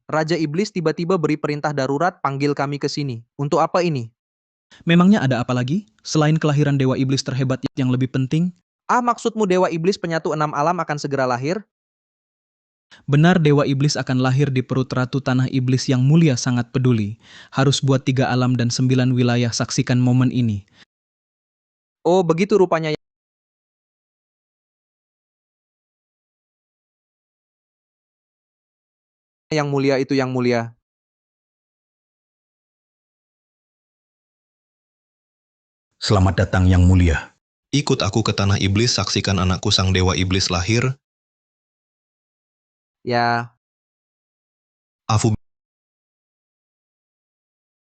Raja Iblis tiba-tiba beri perintah darurat panggil kami ke sini. Untuk apa ini? Memangnya ada apa lagi? Selain kelahiran Dewa Iblis terhebat yang lebih penting, Maksudmu Dewa Iblis penyatu enam alam akan segera lahir? benar Dewa Iblis akan lahir di perut Ratu Tanah Iblis yang mulia sangat peduli. Harus buat 3 alam dan 9 wilayah saksikan momen ini. Oh, begitu rupanya. Yang mulia itu yang mulia. Selamat datang yang mulia. Ikut aku ke Tanah Iblis, saksikan anakku sang Dewa Iblis lahir. Ya, Afu,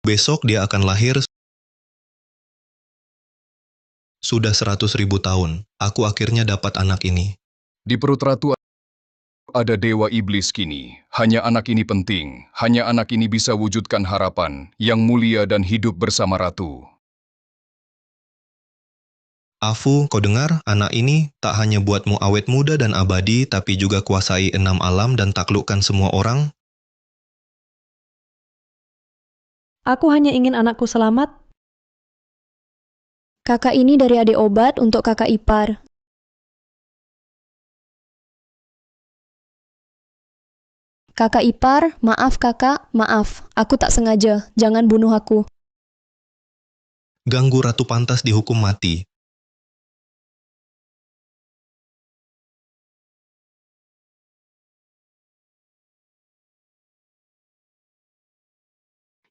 besok dia akan lahir. Sudah 100.000 tahun, aku akhirnya dapat anak ini. Di perut ratu ada Dewa Iblis kini. Hanya anak ini penting. Hanya anak ini bisa wujudkan harapan yang mulia dan hidup bersama ratu. Afu, kau dengar? Anak ini tak hanya buatmu awet muda dan abadi, tapi juga kuasai 6 alam dan taklukkan semua orang. Aku hanya ingin anakku selamat. Kakak ini dari adik obat untuk kakak ipar. Kakak ipar, maaf kakak, maaf. Aku tak sengaja, jangan bunuh aku. Ganggu Ratu pantas dihukum mati.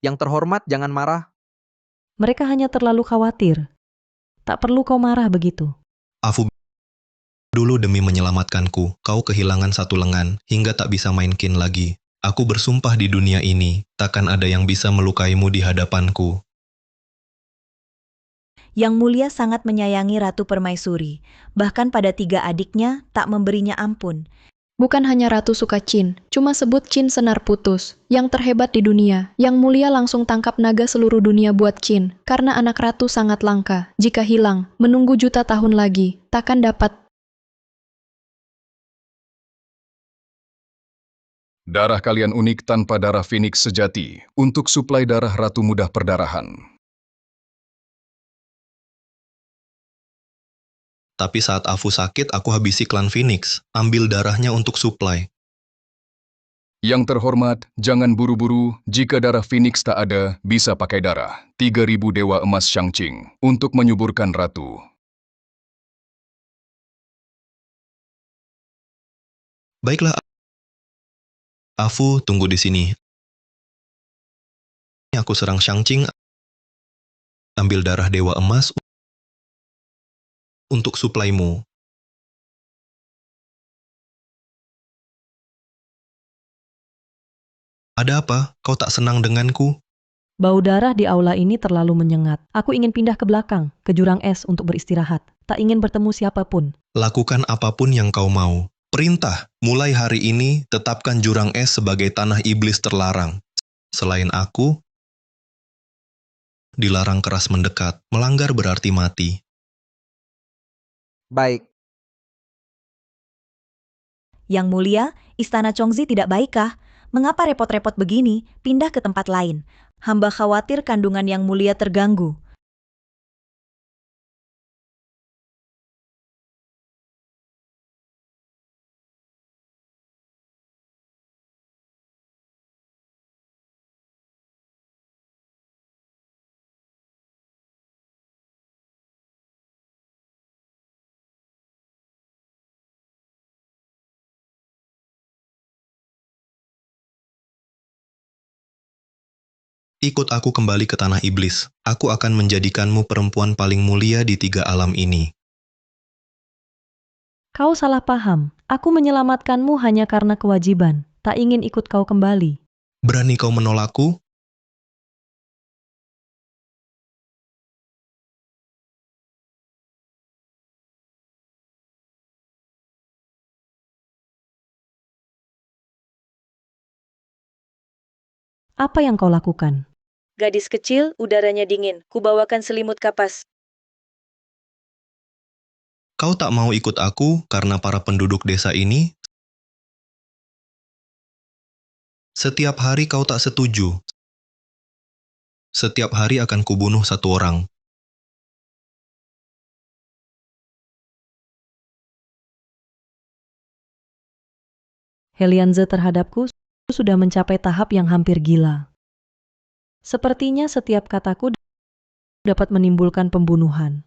yang terhormat jangan marah. Mereka hanya terlalu khawatir. Tak perlu kau marah begitu. Afu, dulu demi menyelamatkanku, kau kehilangan satu lengan, hingga tak bisa main kin lagi. Aku bersumpah di dunia ini, takkan ada yang bisa melukaimu di hadapanku. Yang Mulia sangat menyayangi Ratu Permaisuri, bahkan pada 3 adiknya tak memberinya ampun. Bukan hanya Ratu suka Chin, cuma sebut Chin senar putus. Yang terhebat di dunia, yang mulia langsung tangkap naga seluruh dunia buat Chin. Karena anak ratu sangat langka, jika hilang, menunggu juta tahun lagi, takkan dapat. Darah kalian unik tanpa darah Phoenix sejati. Untuk suplai darah ratu mudah perdarahan. Tapi saat Afu sakit, aku habisi klan Phoenix. Ambil darahnya untuk suplai. Yang terhormat, jangan buru-buru. Jika darah Phoenix tak ada, bisa pakai darah 3.000 Dewa Emas Shangqing untuk menyuburkan ratu. Baiklah, Afu, tunggu di sini. Aku serang Shangqing. Ambil darah Dewa Emas untuk suplaimu. Ada apa? Kau tak senang denganku? Bau darah di aula ini terlalu menyengat. Aku ingin pindah ke belakang, ke jurang es untuk beristirahat. Tak ingin bertemu siapapun. Lakukan apapun yang kau mau. Perintah, mulai hari ini tetapkan jurang es sebagai tanah iblis terlarang. Selain aku, dilarang keras mendekat. Melanggar berarti mati. Baik. Yang Mulia, Istana Chongzi tidak baikkah? Mengapa repot-repot begini? Pindah ke tempat lain. Hamba khawatir kandungan Yang Mulia terganggu. Ikut aku kembali ke tanah iblis. Aku akan menjadikanmu perempuan paling mulia di 3 alam ini. Kau salah paham. Aku menyelamatkanmu hanya karena kewajiban. Tak ingin ikut kau kembali. Berani kau menolakku? Apa yang kau lakukan? Gadis kecil, udaranya dingin. Kubawakan selimut kapas. Kau tak mau ikut aku, karena para penduduk desa ini Setiap hari kau tak setuju. Setiap hari akan kubunuh satu orang. Helianze terhadapku sudah mencapai tahap yang hampir gila. Sepertinya setiap kataku dapat menimbulkan pembunuhan.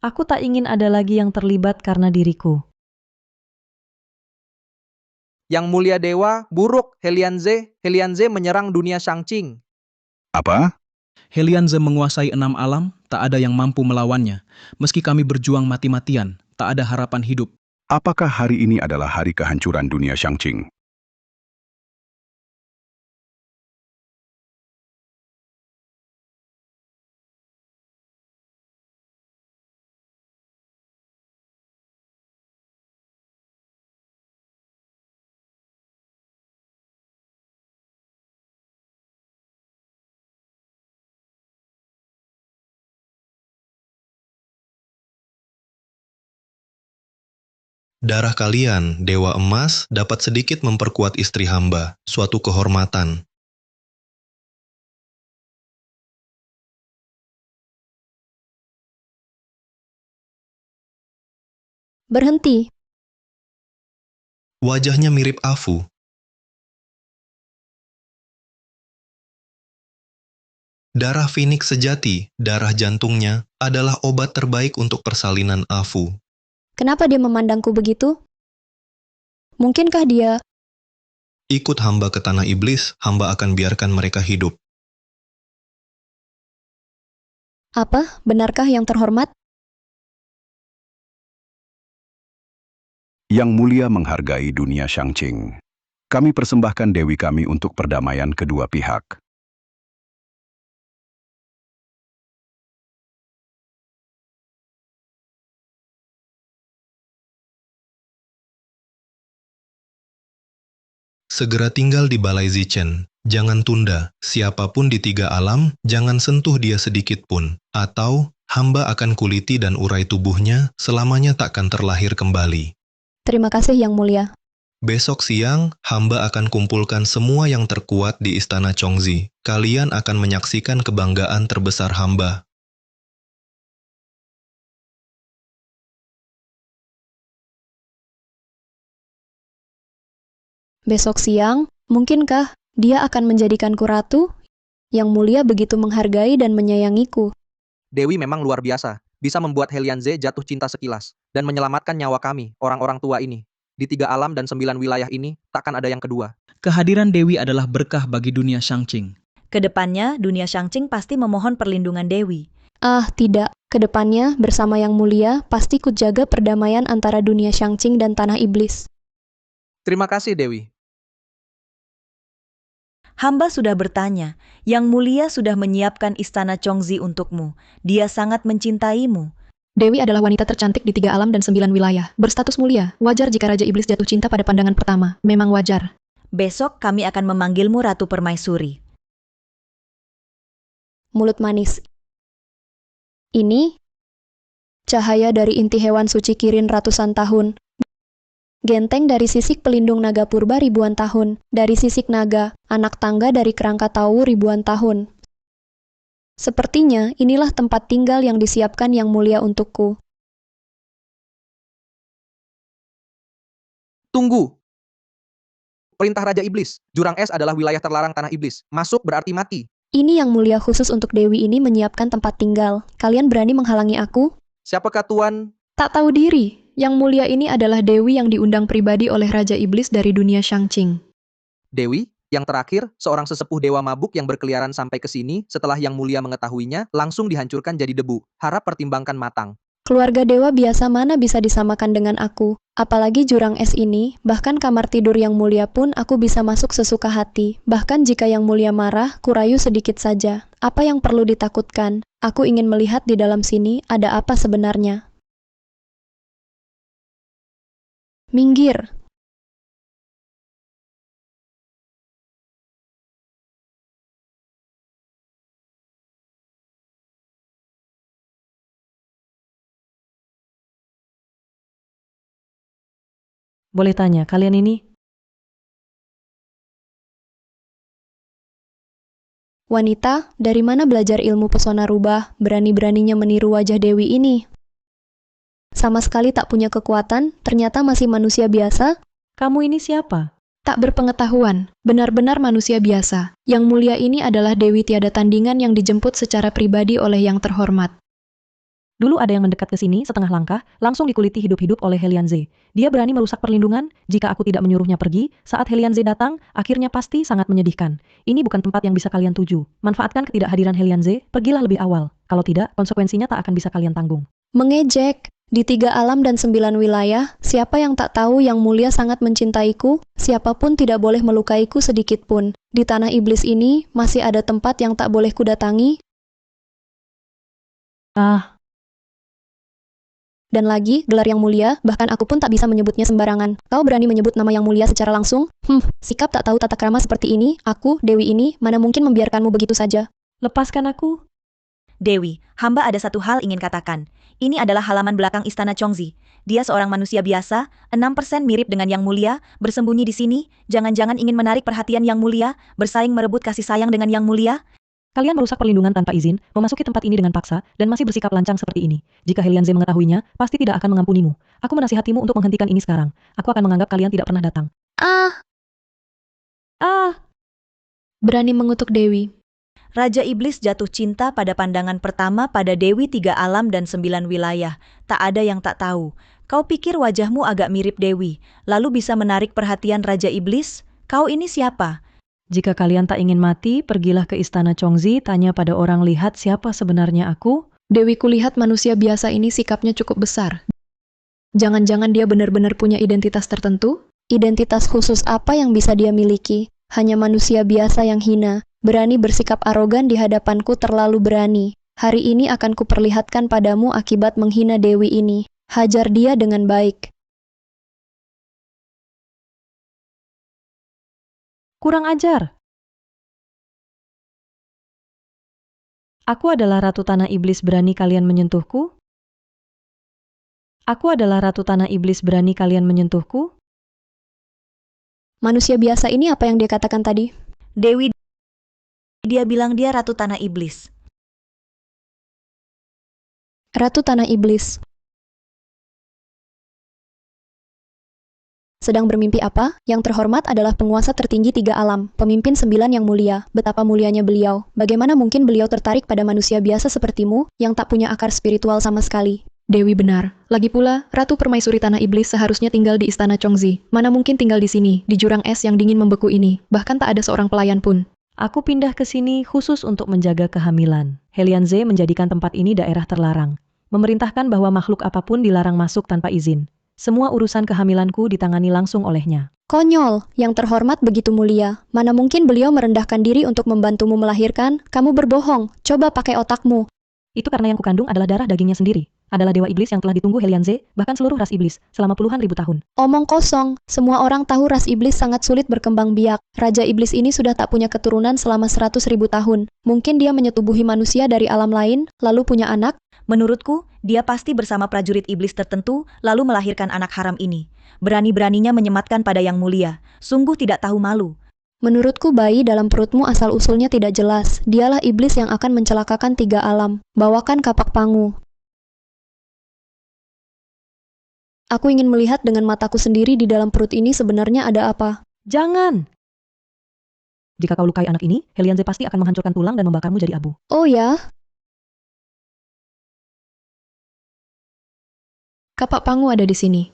Aku tak ingin ada lagi yang terlibat karena diriku. Yang mulia dewa, buruk, Helianze. Helianze menyerang dunia Shangqing. Apa? Helianze menguasai 6 alam, tak ada yang mampu melawannya. Meski kami berjuang mati-matian, tak ada harapan hidup. Apakah hari ini adalah hari kehancuran dunia Shangqing? Darah kalian, Dewa Emas, dapat sedikit memperkuat istri hamba, suatu kehormatan. Berhenti. Wajahnya mirip Afu. Darah Phoenix sejati, darah jantungnya, adalah obat terbaik untuk persalinan Afu. Kenapa dia memandangku begitu? Mungkinkah dia... Ikut hamba ke tanah iblis, hamba akan biarkan mereka hidup. Apa? Benarkah yang terhormat? Yang mulia menghargai dunia Shangqing. Kami persembahkan dewi kami untuk perdamaian kedua pihak. Segera tinggal di Balai Zichen. Jangan tunda. Siapapun di 3 alam, jangan sentuh dia sedikit pun. Atau, hamba akan kuliti dan urai tubuhnya, selamanya takkan terlahir kembali. Terima kasih yang mulia. Besok siang, hamba akan kumpulkan semua yang terkuat di Istana Chongzi. Kalian akan menyaksikan kebanggaan terbesar hamba. Besok siang, mungkinkah dia akan menjadikanku ratu? Yang mulia begitu menghargai dan menyayangiku. Dewi memang luar biasa. Bisa membuat Helianze jatuh cinta sekilas. Dan menyelamatkan nyawa kami, orang-orang tua ini. Di 3 alam dan 9 wilayah ini, takkan ada yang kedua. Kehadiran Dewi adalah berkah bagi dunia Shangqing. Kedepannya, dunia Shangqing pasti memohon perlindungan Dewi. Ah, tidak. Kedepannya, bersama yang mulia, pasti ku jaga perdamaian antara dunia Shangqing dan tanah iblis. Terima kasih, Dewi. Hamba sudah bertanya, Yang Mulia sudah menyiapkan istana Chongzi untukmu. Dia sangat mencintaimu. Dewi adalah wanita tercantik di 3 alam dan 9 wilayah. Berstatus mulia. Wajar jika Raja Iblis jatuh cinta pada pandangan pertama. Memang wajar. Besok kami akan memanggilmu Ratu Permaisuri. Mulut manis. Ini cahaya dari inti hewan suci Kirin ratusan tahun. Genteng dari sisik pelindung naga purba ribuan tahun. Dari sisik naga, anak tangga dari kerangka tawu ribuan tahun. Sepertinya inilah tempat tinggal yang disiapkan yang mulia untukku. Tunggu! Perintah Raja Iblis. Jurang es adalah wilayah terlarang tanah iblis. Masuk berarti mati. Ini yang mulia khusus untuk Dewi ini menyiapkan tempat tinggal. Kalian berani menghalangi aku? Siapakah Tuan? Tak tahu diri. Yang mulia ini adalah Dewi yang diundang pribadi oleh Raja Iblis dari dunia Shangqing. Dewi? Yang terakhir, seorang sesepuh dewa mabuk yang berkeliaran sampai ke sini, setelah Yang Mulia mengetahuinya, langsung dihancurkan jadi debu. Harap pertimbangkan matang. Keluarga dewa biasa mana bisa disamakan dengan aku? Apalagi jurang es ini, bahkan kamar tidur yang mulia pun aku bisa masuk sesuka hati. Bahkan jika yang mulia marah, kurayu sedikit saja. Apa yang perlu ditakutkan? Aku ingin melihat di dalam sini ada apa sebenarnya. Minggir. Boleh tanya, kalian ini Wanita, dari mana belajar ilmu pesona rubah, berani-beraninya meniru wajah Dewi ini? Sama sekali tak punya kekuatan, ternyata masih manusia biasa? Kamu ini siapa? Tak berpengetahuan, benar-benar manusia biasa. Yang mulia ini adalah Dewi tiada tandingan yang dijemput secara pribadi oleh yang terhormat. Dulu ada yang mendekat ke sini setengah langkah, langsung dikuliti hidup-hidup oleh Helianze. Dia berani merusak perlindungan, jika aku tidak menyuruhnya pergi, saat Helianze datang, akhirnya pasti sangat menyedihkan. Ini bukan tempat yang bisa kalian tuju. Manfaatkan ketidakhadiran Helianze, pergilah lebih awal. Kalau tidak, konsekuensinya tak akan bisa kalian tanggung. Mengejek, di 3 alam dan 9 wilayah, siapa yang tak tahu yang mulia sangat mencintaiku? Siapapun tidak boleh melukaiku sedikit pun. Di tanah iblis ini, masih ada tempat yang tak boleh kudatangi? Dan lagi, gelar yang mulia, bahkan aku pun tak bisa menyebutnya sembarangan. Kau berani menyebut nama yang mulia secara langsung? Sikap tak tahu tata krama seperti ini, aku, Dewi ini, mana mungkin membiarkanmu begitu saja. Lepaskan aku. Dewi, hamba ada satu hal ingin katakan. Ini adalah halaman belakang Istana Chongzi. Dia seorang manusia biasa, 6% mirip dengan Yang Mulia, bersembunyi di sini, jangan-jangan ingin menarik perhatian Yang Mulia, bersaing merebut kasih sayang dengan Yang Mulia. Kalian merusak perlindungan tanpa izin, memasuki tempat ini dengan paksa, dan masih bersikap lancang seperti ini. Jika Helianze mengetahuinya, pasti tidak akan mengampunimu. Aku menasihatimu untuk menghentikan ini sekarang. Aku akan menganggap kalian tidak pernah datang. Berani mengutuk Dewi. Raja Iblis jatuh cinta pada pandangan pertama pada Dewi 3 alam dan 9 wilayah. Tak ada yang tak tahu. Kau pikir wajahmu agak mirip Dewi, lalu bisa menarik perhatian Raja Iblis? Kau ini siapa? Jika kalian tak ingin mati, pergilah ke Istana Chongzi, tanya pada orang lihat siapa sebenarnya aku. Dewi kulihat manusia biasa ini sikapnya cukup besar. Jangan-jangan dia benar-benar punya identitas tertentu? Identitas khusus apa yang bisa dia miliki? Hanya manusia biasa yang hina, berani bersikap arogan di hadapanku, terlalu berani. Hari ini akan kuperlihatkan padamu akibat menghina Dewi ini. Hajar dia dengan baik. Kurang ajar. Aku adalah Ratu Tanah Iblis, berani kalian menyentuhku? Aku adalah Ratu Tanah Iblis, berani kalian menyentuhku? Manusia biasa ini apa yang dia katakan tadi? Dewi, dia bilang dia Ratu Tanah Iblis. Ratu Tanah Iblis. Sedang bermimpi apa? Yang terhormat adalah penguasa tertinggi 3 alam, pemimpin 9 yang mulia. Betapa mulianya beliau. Bagaimana mungkin beliau tertarik pada manusia biasa sepertimu, yang tak punya akar spiritual sama sekali? Dewi benar. Lagi pula, Ratu Permaisuri Tanah Iblis seharusnya tinggal di Istana Chongzi. Mana mungkin tinggal di sini, di jurang es yang dingin membeku ini. Bahkan tak ada seorang pelayan pun. Aku pindah ke sini khusus untuk menjaga kehamilan. Helianze menjadikan tempat ini daerah terlarang. Memerintahkan bahwa makhluk apapun dilarang masuk tanpa izin. Semua urusan kehamilanku ditangani langsung olehnya. Konyol, yang terhormat begitu mulia. Mana mungkin beliau merendahkan diri untuk membantumu melahirkan? Kamu berbohong, coba pakai otakmu. Itu karena yang kukandung adalah darah dagingnya sendiri. Adalah dewa iblis yang telah ditunggu Helianze, bahkan seluruh ras iblis, selama puluhan ribu tahun. Omong kosong, semua orang tahu ras iblis sangat sulit berkembang biak. Raja iblis ini sudah tak punya keturunan selama 100.000 tahun. Mungkin dia menyetubuhi manusia dari alam lain, lalu punya anak? Menurutku, dia pasti bersama prajurit iblis tertentu, lalu melahirkan anak haram ini. Berani-beraninya menyematkan pada Yang Mulia. Sungguh tidak tahu malu. Menurutku bayi dalam perutmu asal-usulnya tidak jelas. Dialah iblis yang akan mencelakakan 3 alam. Bawakan kapak pangu. Aku ingin melihat dengan mataku sendiri di dalam perut ini sebenarnya ada apa. Jangan! Jika kau lukai anak ini, Helianze pasti akan menghancurkan tulang dan membakarmu jadi abu. Oh ya? Kapak pangu ada di sini.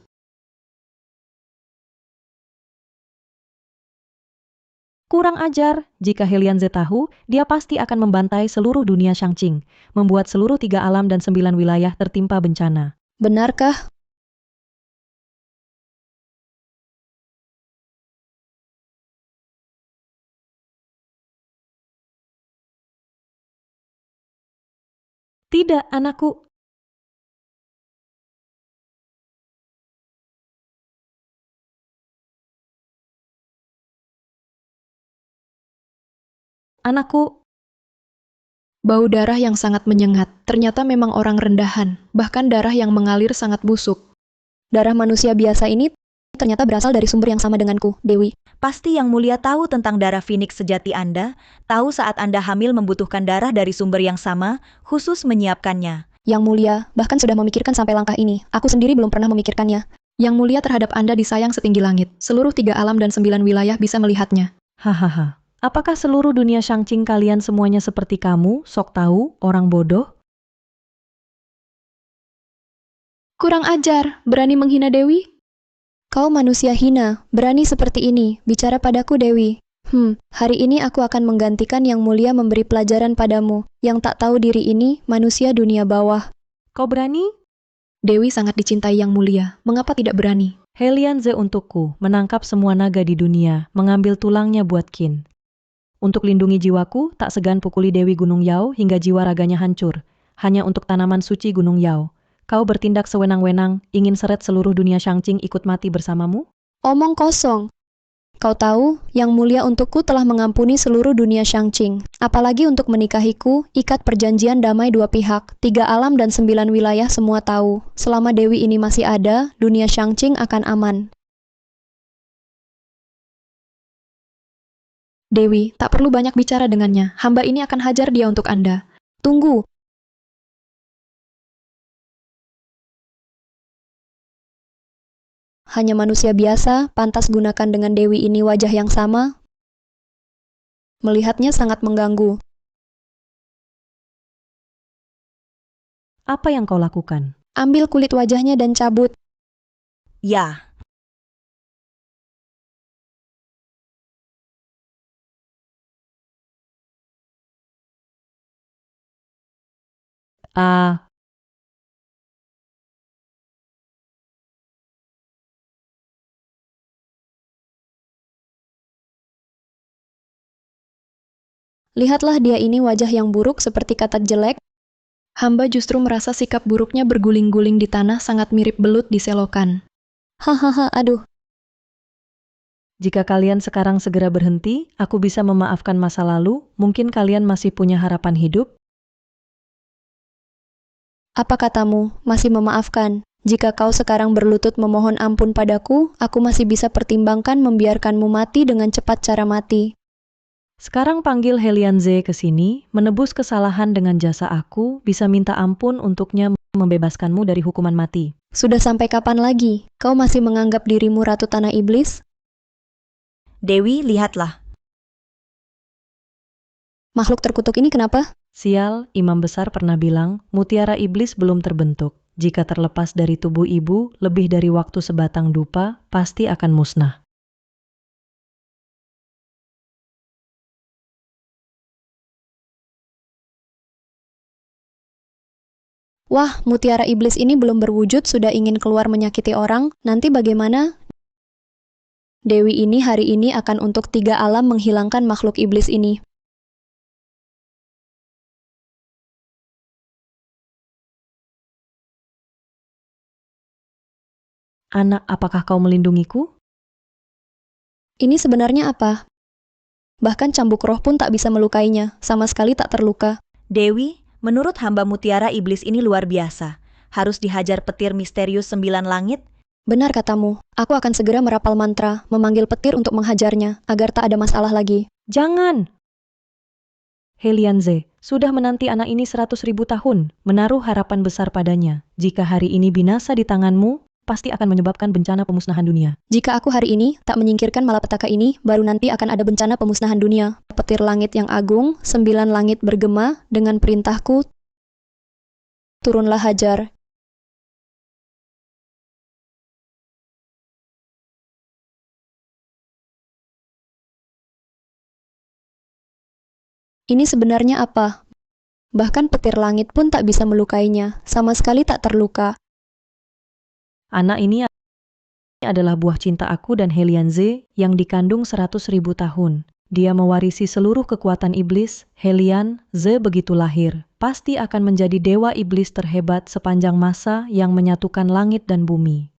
Kurang ajar, jika Helianze tahu, dia pasti akan membantai seluruh dunia Shangqing, membuat seluruh 3 alam dan 9 wilayah tertimpa bencana. Benarkah? Tidak, anakku. Anakku. Bau darah yang sangat menyengat. Ternyata memang orang rendahan. Bahkan darah yang mengalir sangat busuk. Darah manusia biasa ini ternyata berasal dari sumber yang sama denganku, Dewi. Pasti Yang Mulia tahu tentang darah Phoenix sejati Anda, tahu saat Anda hamil membutuhkan darah dari sumber yang sama, khusus menyiapkannya. Yang Mulia, bahkan sudah memikirkan sampai langkah ini. Aku sendiri belum pernah memikirkannya. Yang Mulia terhadap Anda disayang setinggi langit. Seluruh 3 alam dan 9 wilayah bisa melihatnya. Hahaha. Apakah seluruh dunia Shangqing kalian semuanya seperti kamu, sok tahu, orang bodoh? Kurang ajar, berani menghina Dewi? Kau manusia hina, berani seperti ini, bicara padaku Dewi. Hari ini aku akan menggantikan Yang Mulia memberi pelajaran padamu. Yang tak tahu diri ini, manusia dunia bawah. Kau berani? Dewi sangat dicintai Yang Mulia, mengapa tidak berani? Helianze untukku, menangkap semua naga di dunia, mengambil tulangnya buat Qin. Untuk lindungi jiwaku, tak segan pukuli Dewi Gunung Yao hingga jiwa raganya hancur. Hanya untuk tanaman suci Gunung Yao. Kau bertindak sewenang-wenang, ingin seret seluruh dunia Shangqing ikut mati bersamamu? Omong kosong. Kau tahu, Yang Mulia untukku telah mengampuni seluruh dunia Shangqing. Apalagi untuk menikahiku, ikat perjanjian damai 2 pihak. 3 alam dan 9 wilayah semua tahu. Selama Dewi ini masih ada, dunia Shangqing akan aman. Dewi, tak perlu banyak bicara dengannya. Hamba ini akan hajar dia untuk Anda. Tunggu. Hanya manusia biasa, pantas gunakan dengan Dewi ini wajah yang sama. Melihatnya sangat mengganggu. Apa yang kau lakukan? Ambil kulit wajahnya dan cabut. Ya. Ah, Lihatlah dia ini wajah yang buruk seperti kata jelek. Hamba justru merasa sikap buruknya berguling-guling di tanah sangat mirip belut di selokan. Hahaha, aduh. jika kalian sekarang segera berhenti, aku bisa memaafkan masa lalu, mungkin kalian masih punya harapan hidup? Apa katamu, masih memaafkan? Jika kau sekarang berlutut memohon ampun padaku, aku masih bisa pertimbangkan membiarkanmu mati dengan cepat cara mati. Sekarang panggil Helianze ke sini, menebus kesalahan dengan jasa aku, bisa minta ampun untuknya membebaskanmu dari hukuman mati. Sudah sampai kapan lagi? Kau masih menganggap dirimu Ratu Tanah Iblis? Dewi, lihatlah. Makhluk terkutuk ini kenapa? Sial, Imam Besar pernah bilang, mutiara iblis belum terbentuk. Jika terlepas dari tubuh ibu, lebih dari waktu sebatang dupa, pasti akan musnah. Wah, mutiara iblis ini belum berwujud sudah ingin keluar menyakiti orang, nanti bagaimana? Dewi ini hari ini akan untuk 3 alam menghilangkan makhluk iblis ini. Anak, apakah kau melindungiku? Ini sebenarnya apa? Bahkan cambuk roh pun tak bisa melukainya, sama sekali tak terluka. Dewi, menurut hamba mutiara iblis ini luar biasa. Harus dihajar petir misterius 9 langit. Benar katamu, aku akan segera merapal mantra, memanggil petir untuk menghajarnya, agar tak ada masalah lagi. Jangan! Helianze, sudah menanti anak ini 100.000 tahun, menaruh harapan besar padanya. Jika hari ini binasa di tanganmu, pasti akan menyebabkan bencana pemusnahan dunia. Jika aku hari ini tak menyingkirkan malapetaka ini, baru nanti akan ada bencana pemusnahan dunia. Petir langit yang agung, 9 langit bergema, dengan perintahku, turunlah hajar. Ini sebenarnya apa? Bahkan petir langit pun tak bisa melukainya, sama sekali tak terluka. Anak ini adalah buah cinta aku dan Helianze yang dikandung 100.000 tahun. Dia mewarisi seluruh kekuatan iblis. Helianze begitu lahir, pasti akan menjadi dewa iblis terhebat sepanjang masa yang menyatukan langit dan bumi.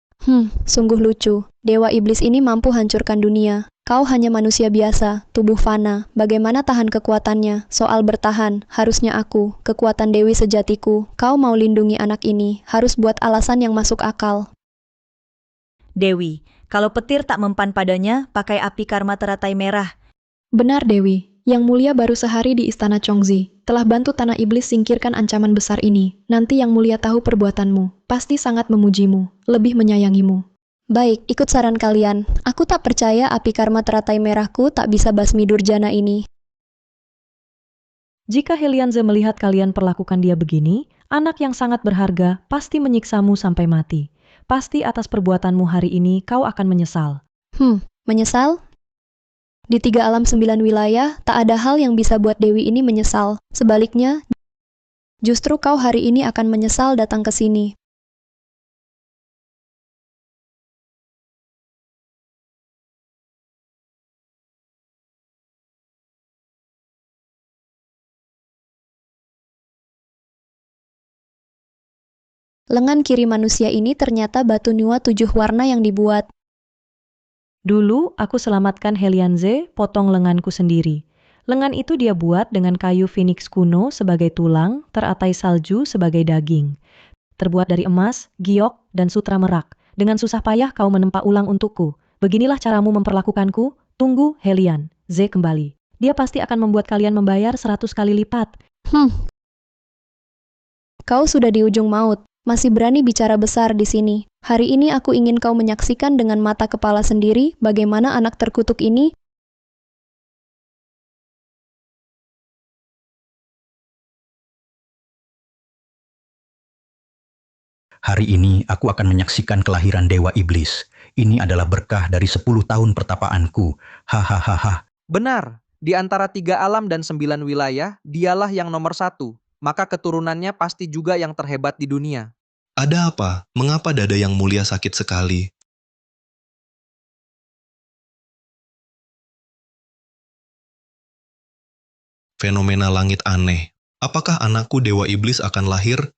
Sungguh lucu. Dewa iblis ini mampu hancurkan dunia. Kau hanya manusia biasa, tubuh fana. Bagaimana tahan kekuatannya? Soal bertahan, harusnya aku, kekuatan Dewi sejatiku. Kau mau lindungi anak ini, harus buat alasan yang masuk akal. Dewi, Kalau petir tak mempan padanya, pakai api karma teratai merah. Benar Dewi, Yang Mulia baru sehari di Istana Chongzi, telah bantu Tanah Iblis singkirkan ancaman besar ini. Nanti Yang Mulia tahu perbuatanmu, pasti sangat memujimu, lebih menyayangimu. Baik, ikut saran kalian. Aku tak percaya api karma teratai merahku tak bisa basmi Durjana ini. Jika Helianze melihat kalian perlakukan dia begini, anak yang sangat berharga pasti menyiksamu sampai mati. Pasti atas perbuatanmu hari ini kau akan menyesal. Menyesal? Di 3 alam 9 wilayah, tak ada hal yang bisa buat Dewi ini menyesal. Sebaliknya, justru kau hari ini akan menyesal datang ke sini. Lengan kiri manusia ini ternyata batu nua 7 warna yang dibuat. Dulu aku selamatkan Helianze, potong lenganku sendiri. Lengan itu dia buat dengan kayu phoenix kuno sebagai tulang, teratai salju sebagai daging. Terbuat dari emas, giok, dan sutra merak. Dengan susah payah kau menempa ulang untukku. Beginilah caramu memperlakukanku. Tunggu, Helianze kembali. Dia pasti akan membuat kalian membayar 100 kali lipat. Kau sudah di ujung maut. Masih berani bicara besar di sini. Hari ini aku ingin kau menyaksikan dengan mata kepala sendiri bagaimana anak terkutuk ini. Hari ini aku akan menyaksikan kelahiran Dewa Iblis. Ini adalah berkah dari 10 tahun pertapaanku. Hahaha. Benar, di antara 3 alam dan 9 wilayah, dialah yang nomor 1. Maka keturunannya pasti juga yang terhebat di dunia. Ada apa? Mengapa dada Yang Mulia sakit sekali? Fenomena langit aneh. Apakah anakku Dewa Iblis akan lahir?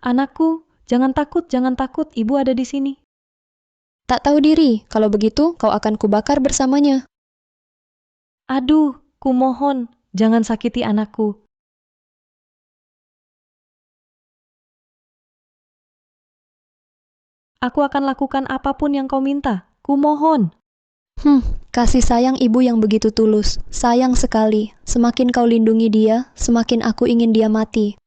Anakku, jangan takut, ibu ada di sini. Tak tahu diri, kalau begitu kau akan kubakar bersamanya. Aduh, kumohon, jangan sakiti anakku. Aku akan lakukan apapun yang kau minta. Kumohon. Kasih sayang ibu yang begitu tulus. Sayang sekali. Semakin kau lindungi dia, semakin aku ingin dia mati.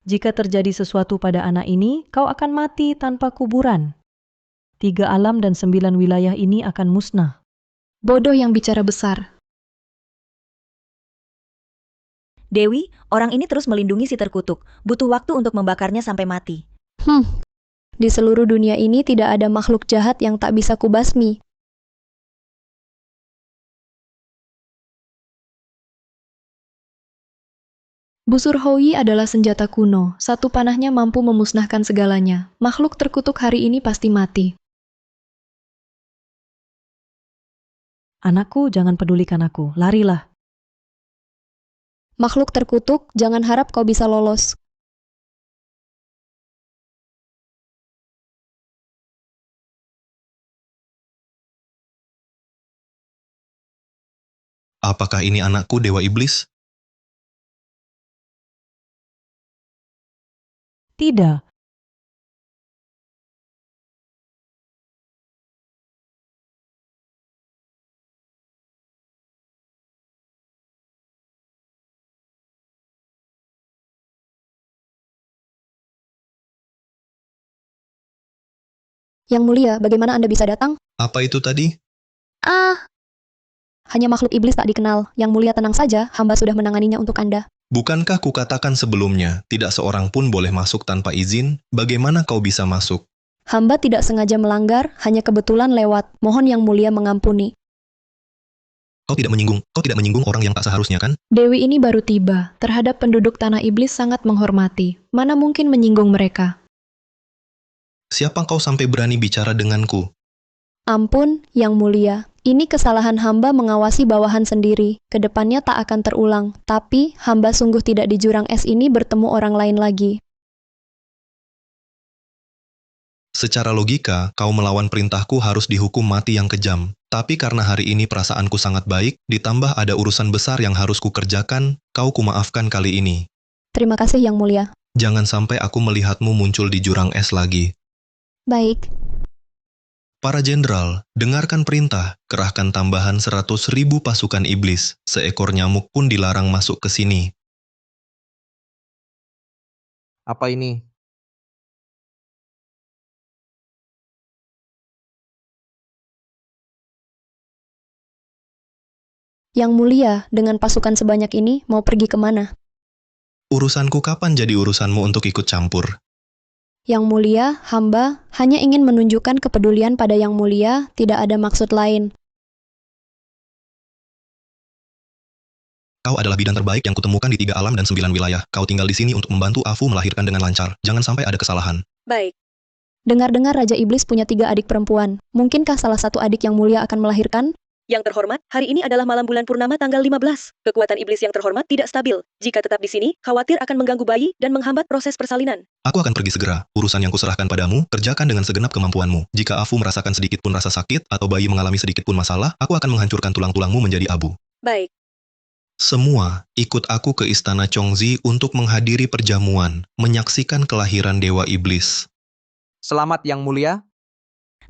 Jika terjadi sesuatu pada anak ini, kau akan mati tanpa kuburan. 3 alam dan 9 wilayah ini akan musnah. Bodoh yang bicara besar. Dewi, orang ini terus melindungi si terkutuk. Butuh waktu untuk membakarnya sampai mati. Di seluruh dunia ini tidak ada makhluk jahat yang tak bisa kubasmi. Busur Hoi adalah senjata kuno. Satu panahnya mampu memusnahkan segalanya. Makhluk terkutuk hari ini pasti mati. Anakku, jangan pedulikan aku. Larilah. Makhluk terkutuk, jangan harap kau bisa lolos. Apakah ini anakku Dewa Iblis? Tidak. Yang Mulia, bagaimana Anda bisa datang? Apa itu tadi? Hanya makhluk iblis tak dikenal. Yang Mulia tenang saja, hamba sudah menanganinya untuk Anda. Bukankah kukatakan sebelumnya, tidak seorang pun boleh masuk tanpa izin? Bagaimana kau bisa masuk? Hamba tidak sengaja melanggar, hanya kebetulan lewat. Mohon Yang Mulia mengampuni. Kau tidak menyinggung orang yang tak seharusnya, kan? Dewi ini baru tiba. Terhadap penduduk tanah iblis sangat menghormati. Mana mungkin menyinggung mereka? Siapa kau sampai berani bicara denganku? Ampun, Yang Mulia. Ini kesalahan hamba mengawasi bawahan sendiri. Kedepannya tak akan terulang. Tapi, hamba sungguh tidak di jurang es ini bertemu orang lain lagi. Secara logika, kau melawan perintahku harus dihukum mati yang kejam. Tapi karena hari ini perasaanku sangat baik, ditambah ada urusan besar yang harus kukerjakan, kau kumaafkan kali ini. Terima kasih Yang Mulia. Jangan sampai aku melihatmu muncul di jurang es lagi. Baik. Para jenderal, dengarkan perintah, kerahkan tambahan 100.000 pasukan iblis, seekor nyamuk pun dilarang masuk ke sini. Apa ini? Yang Mulia, dengan pasukan sebanyak ini, mau pergi kemana? Urusanku kapan jadi urusanmu untuk ikut campur? Yang Mulia, hamba hanya ingin menunjukkan kepedulian pada Yang Mulia, tidak ada maksud lain. Kau adalah bidan terbaik yang kutemukan di 3 alam dan 9 wilayah. Kau tinggal di sini untuk membantu Afu melahirkan dengan lancar. Jangan sampai ada kesalahan. Baik. Dengar-dengar Raja Iblis punya 3 adik perempuan. Mungkinkah salah satu adik Yang Mulia akan melahirkan? Yang terhormat, hari ini adalah malam bulan purnama tanggal 15. Kekuatan iblis yang terhormat tidak stabil. Jika tetap di sini, khawatir akan mengganggu bayi dan menghambat proses persalinan. Aku akan pergi segera. Urusan yang kuserahkan padamu, kerjakan dengan segenap kemampuanmu. Jika Afu merasakan sedikit pun rasa sakit, atau bayi mengalami sedikit pun masalah, aku akan menghancurkan tulang-tulangmu menjadi abu. Baik. Semua, ikut aku ke Istana Chongzi untuk menghadiri perjamuan, menyaksikan kelahiran Dewa Iblis. Selamat Yang Mulia.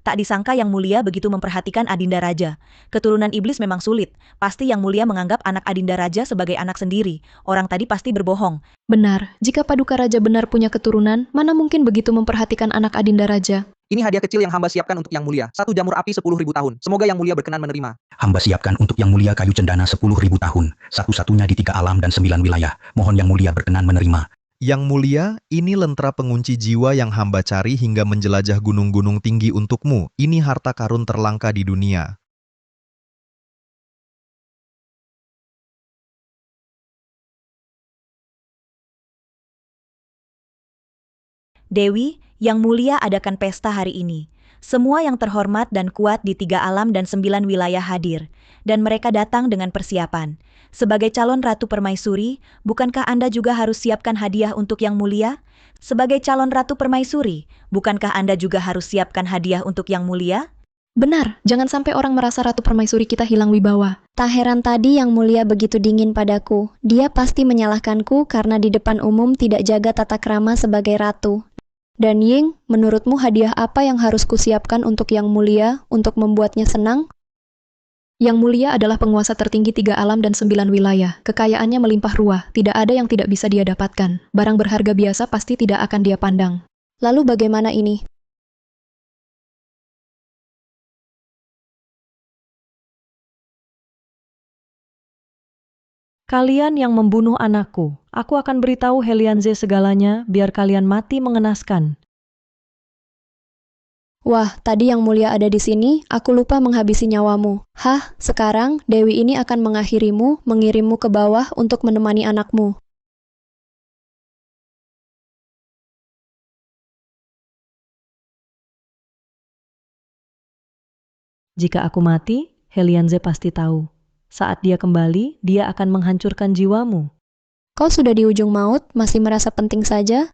Tak disangka Yang Mulia begitu memperhatikan Adinda Raja. Keturunan iblis memang sulit. Pasti Yang Mulia menganggap anak Adinda Raja sebagai anak sendiri. Orang tadi pasti berbohong. Benar, jika Paduka Raja benar punya keturunan, mana mungkin begitu memperhatikan anak Adinda Raja? Ini hadiah kecil yang hamba siapkan untuk Yang Mulia. 1 jamur api 10.000 tahun. Semoga Yang Mulia berkenan menerima. Hamba siapkan untuk Yang Mulia kayu cendana 10.000 tahun, satu-satunya di 3 alam dan 9 wilayah. Mohon Yang Mulia berkenan menerima. Yang Mulia, ini lentera pengunci jiwa yang hamba cari hingga menjelajah gunung-gunung tinggi untukmu. Ini harta karun terlangka di dunia. Dewi, Yang Mulia adakan pesta hari ini. Semua yang terhormat dan kuat di 3 alam dan 9 wilayah hadir. Dan mereka datang dengan persiapan. Sebagai calon Ratu Permaisuri, bukankah Anda juga harus siapkan hadiah untuk Yang Mulia? Sebagai calon Ratu Permaisuri, bukankah Anda juga harus siapkan hadiah untuk Yang Mulia? Benar, jangan sampai orang merasa Ratu Permaisuri kita hilang wibawa. Tak heran tadi Yang Mulia begitu dingin padaku. Dia pasti menyalahkanku karena di depan umum tidak jaga tata krama sebagai ratu. Dan Ying, menurutmu hadiah apa yang harus kusiapkan untuk Yang Mulia untuk membuatnya senang? Yang Mulia adalah penguasa tertinggi 3 alam dan 9 wilayah. Kekayaannya melimpah ruah, tidak ada yang tidak bisa dia dapatkan. Barang berharga biasa pasti tidak akan dia pandang. Lalu bagaimana ini? Kalian yang membunuh anakku, aku akan beritahu Helianze segalanya biar kalian mati mengenaskan. Wah, tadi Yang Mulia ada di sini, aku lupa menghabisi nyawamu. Hah, sekarang Dewi ini akan mengakhirimu, mengirimmu ke bawah untuk menemani anakmu. Jika aku mati, Helianze pasti tahu. Saat dia kembali, dia akan menghancurkan jiwamu. Kau sudah di ujung maut, masih merasa penting saja?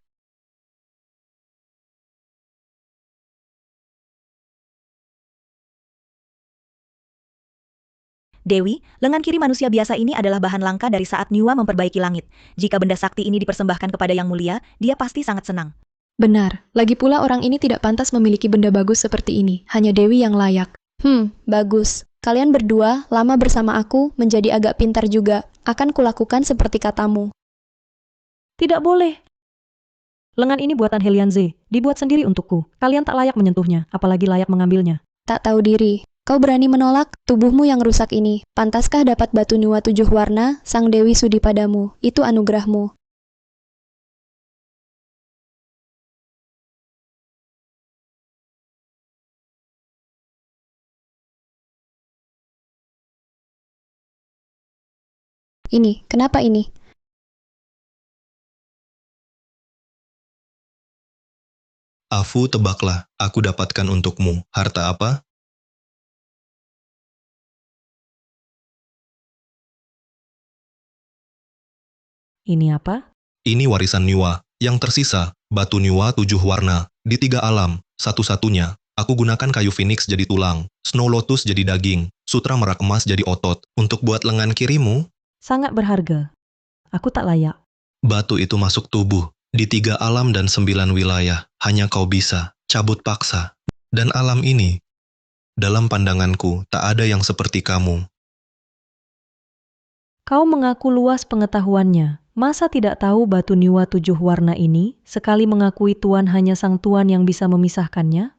Dewi, lengan kiri manusia biasa ini adalah bahan langka dari saat Nyua memperbaiki langit. Jika benda sakti ini dipersembahkan kepada Yang Mulia, dia pasti sangat senang. Benar, lagi pula orang ini tidak pantas memiliki benda bagus seperti ini, hanya Dewi yang layak. Bagus. Kalian berdua, lama bersama aku, menjadi agak pintar juga. Akan kulakukan seperti katamu. Tidak boleh. Lengan ini buatan Helianze, dibuat sendiri untukku. Kalian tak layak menyentuhnya, apalagi layak mengambilnya. Tak tahu diri. Kau berani menolak tubuhmu yang rusak ini. Pantaskah dapat batu Nyua 7 warna, Sang Dewi sudi padamu. Itu anugerahmu. Ini, kenapa ini? Afu, tebaklah, aku dapatkan untukmu. Harta apa? Ini apa? Ini warisan Niwa. Yang tersisa, batu Niwa 7 warna, di 3 alam, satu-satunya. Aku gunakan kayu phoenix jadi tulang, snow lotus jadi daging, sutra merak emas jadi otot. Untuk buat lengan kirimu, Sangat berharga. Aku tak layak. batu itu masuk tubuh. Di 3 alam dan 9 wilayah, hanya kau bisa cabut paksa. Dan alam ini, dalam pandanganku, tak ada yang seperti kamu. Kau mengaku luas pengetahuannya. Masa tidak tahu batu Niwa 7 warna ini, sekali mengakui Tuan hanya sang Tuan yang bisa memisahkannya?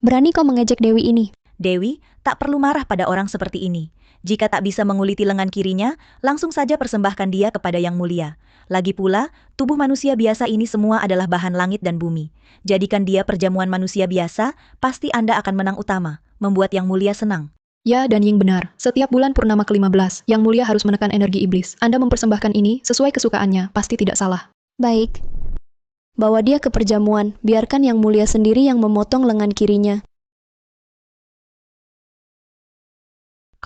Berani kau mengejek Dewi ini? Dewi, tak perlu marah pada orang seperti ini. Jika tak bisa menguliti lengan kirinya, langsung saja persembahkan dia kepada Yang Mulia. Lagi pula, tubuh manusia biasa ini semua adalah bahan langit dan bumi. Jadikan dia perjamuan manusia biasa, pasti Anda akan menang utama, membuat Yang Mulia senang. Ya dan Ying benar. Setiap bulan purnama ke-15, Yang Mulia harus menekan energi iblis. Anda mempersembahkan ini sesuai kesukaannya, pasti tidak salah. Baik. Bawa dia ke perjamuan, biarkan Yang Mulia sendiri yang memotong lengan kirinya.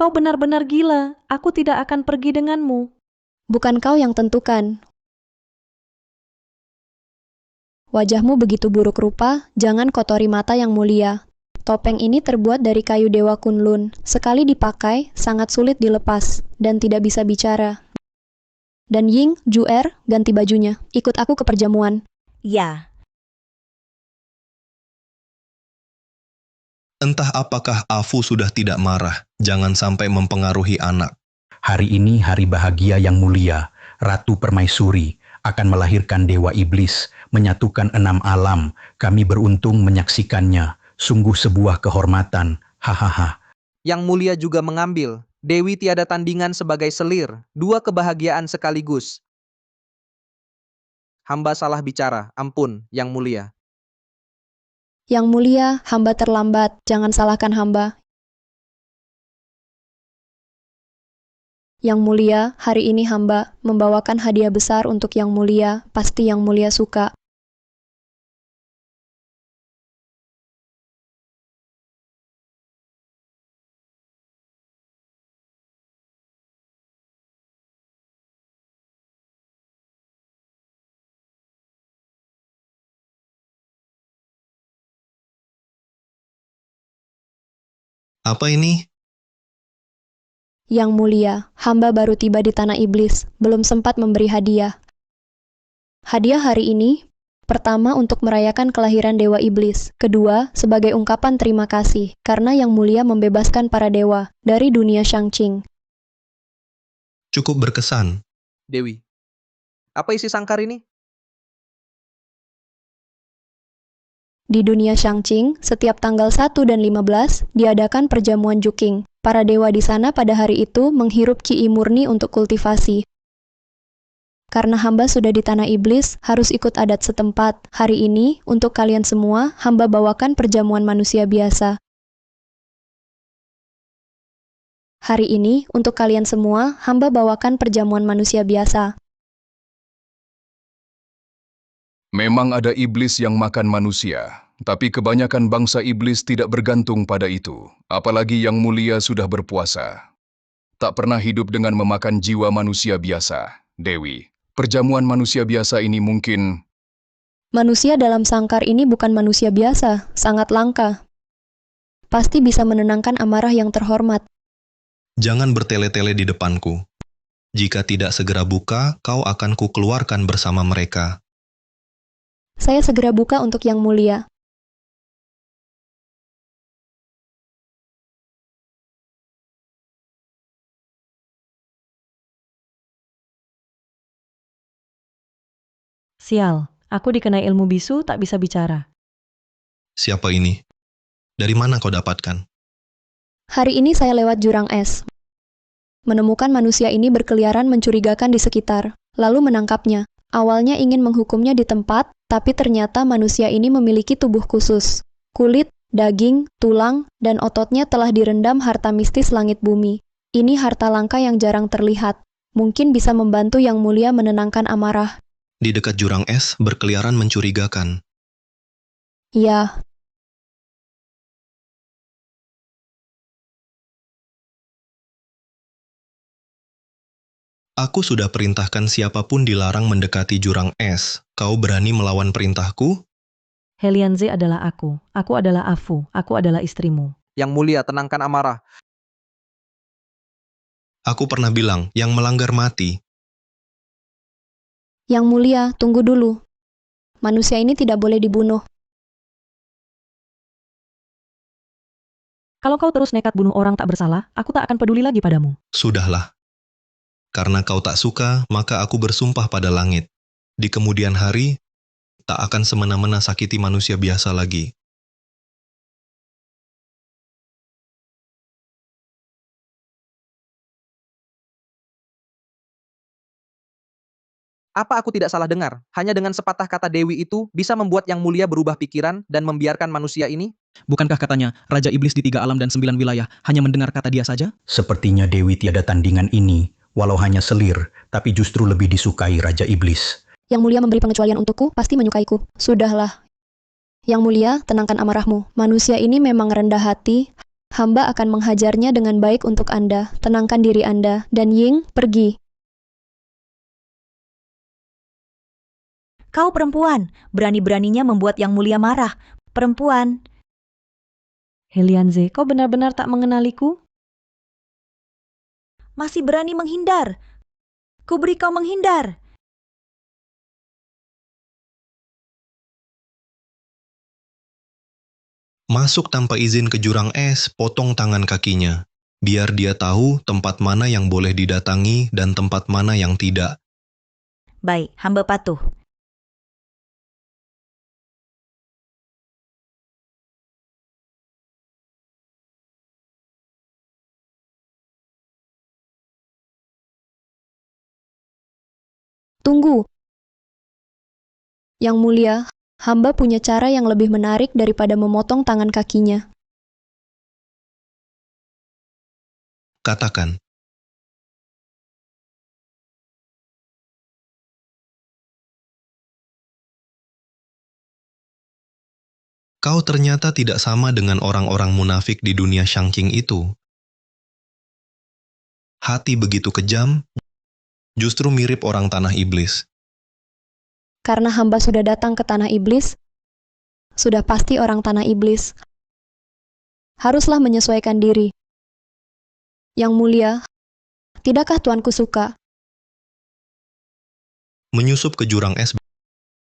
Kau benar-benar gila. Aku tidak akan pergi denganmu. Bukan kau yang tentukan. Wajahmu begitu buruk rupa, jangan kotori mata Yang Mulia. Topeng ini terbuat dari kayu Dewa Kunlun. Sekali dipakai, sangat sulit dilepas, dan tidak bisa bicara. Dan Ying, Juer, ganti bajunya. Ikut aku ke perjamuan. Ya, Entah apakah Afu sudah tidak marah, jangan sampai mempengaruhi anak. Hari ini hari bahagia yang mulia. Ratu Permaisuri akan melahirkan Dewa Iblis, menyatukan 6 alam. Kami beruntung menyaksikannya. Sungguh sebuah kehormatan. Hahaha. Yang Mulia juga mengambil. Dewi tiada tandingan sebagai selir. 2 kebahagiaan sekaligus. Hamba salah bicara. Ampun, Yang Mulia. Yang Mulia, hamba terlambat. Jangan salahkan hamba. Yang Mulia, hari ini hamba membawakan hadiah besar untuk Yang Mulia. Pasti Yang Mulia suka. Apa ini? Yang Mulia, hamba baru tiba di tanah iblis, belum sempat memberi hadiah. Hadiah hari ini, pertama untuk merayakan kelahiran Dewa Iblis, kedua sebagai ungkapan terima kasih karena Yang Mulia membebaskan para dewa dari dunia Shangqing. Cukup berkesan. Dewi. Apa isi sangkar ini? Di dunia Shangqing, setiap tanggal 1 dan 15 diadakan perjamuan Juking. Para dewa di sana pada hari itu menghirup ki murni untuk kultivasi. Karena hamba sudah di tanah iblis, harus ikut adat setempat. Hari ini, untuk kalian semua, hamba bawakan perjamuan manusia biasa. Hari ini, untuk kalian semua, hamba bawakan perjamuan manusia biasa. Memang ada iblis yang makan manusia, tapi kebanyakan bangsa iblis tidak bergantung pada itu, apalagi Yang Mulia sudah berpuasa. Tak pernah hidup dengan memakan jiwa manusia biasa, Dewi. Perjamuan manusia biasa ini mungkin... Manusia dalam sangkar ini bukan manusia biasa, sangat langka. Pasti bisa menenangkan amarah yang terhormat. Jangan bertele-tele di depanku. Jika tidak segera buka, kau akan kukeluarkan bersama mereka. Saya segera buka untuk Yang Mulia. Sial, aku dikenai ilmu bisu tak bisa bicara. Siapa ini? Dari mana kau dapatkan? Hari ini saya lewat jurang es. Menemukan manusia ini berkeliaran mencurigakan di sekitar, lalu menangkapnya. Awalnya ingin menghukumnya di tempat, tapi ternyata manusia ini memiliki tubuh khusus. Kulit, daging, tulang, dan ototnya telah direndam harta mistis langit bumi. Ini harta langka yang jarang terlihat. Mungkin bisa membantu Yang Mulia menenangkan amarah. Di dekat jurang es berkeliaran mencurigakan. Ya, Aku sudah perintahkan siapapun dilarang mendekati jurang es. Kau berani melawan perintahku? Helianze adalah aku. Aku adalah Afu. Aku adalah istrimu. Yang mulia, tenangkan amarah. Aku pernah bilang, yang melanggar mati. Yang mulia, tunggu dulu. Manusia ini tidak boleh dibunuh. Kalau kau terus nekat bunuh orang tak bersalah, aku tak akan peduli lagi padamu. Sudahlah. Karena kau tak suka, maka aku bersumpah pada langit. Di kemudian hari, tak akan semena-mena sakiti manusia biasa lagi. Apa aku tidak salah dengar? Hanya dengan sepatah kata Dewi itu bisa membuat Yang Mulia berubah pikiran dan membiarkan manusia ini? Bukankah katanya, Raja Iblis di 3 alam dan 9 wilayah hanya mendengar kata dia saja? Sepertinya Dewi tiada tandingan ini, walau hanya selir, tapi justru lebih disukai Raja Iblis. Yang mulia memberi pengecualian untukku, pasti menyukaiku. Sudahlah. Yang mulia, tenangkan amarahmu. Manusia ini memang rendah hati. Hamba akan menghajarnya dengan baik untuk Anda. Tenangkan diri Anda. Dan Ying, pergi. Kau perempuan, berani-beraninya membuat Yang Mulia marah. Perempuan. Helianze, kau benar-benar tak mengenaliku? Masih berani menghindar. Ku beri kau menghindar. Masuk tanpa izin ke jurang es, potong tangan kakinya. Biar dia tahu tempat mana yang boleh didatangi dan tempat mana yang tidak. Baik, hamba patuh. Tunggu. Yang mulia, hamba punya cara yang lebih menarik daripada memotong tangan kakinya. Katakan. Kau ternyata tidak sama dengan orang-orang munafik di dunia Shangqing itu. Hati begitu kejam, justru mirip orang tanah iblis. Karena hamba sudah datang ke tanah iblis, sudah pasti orang tanah iblis. Haruslah menyesuaikan diri. Yang mulia, tidakkah tuanku suka? Menyusup ke jurang es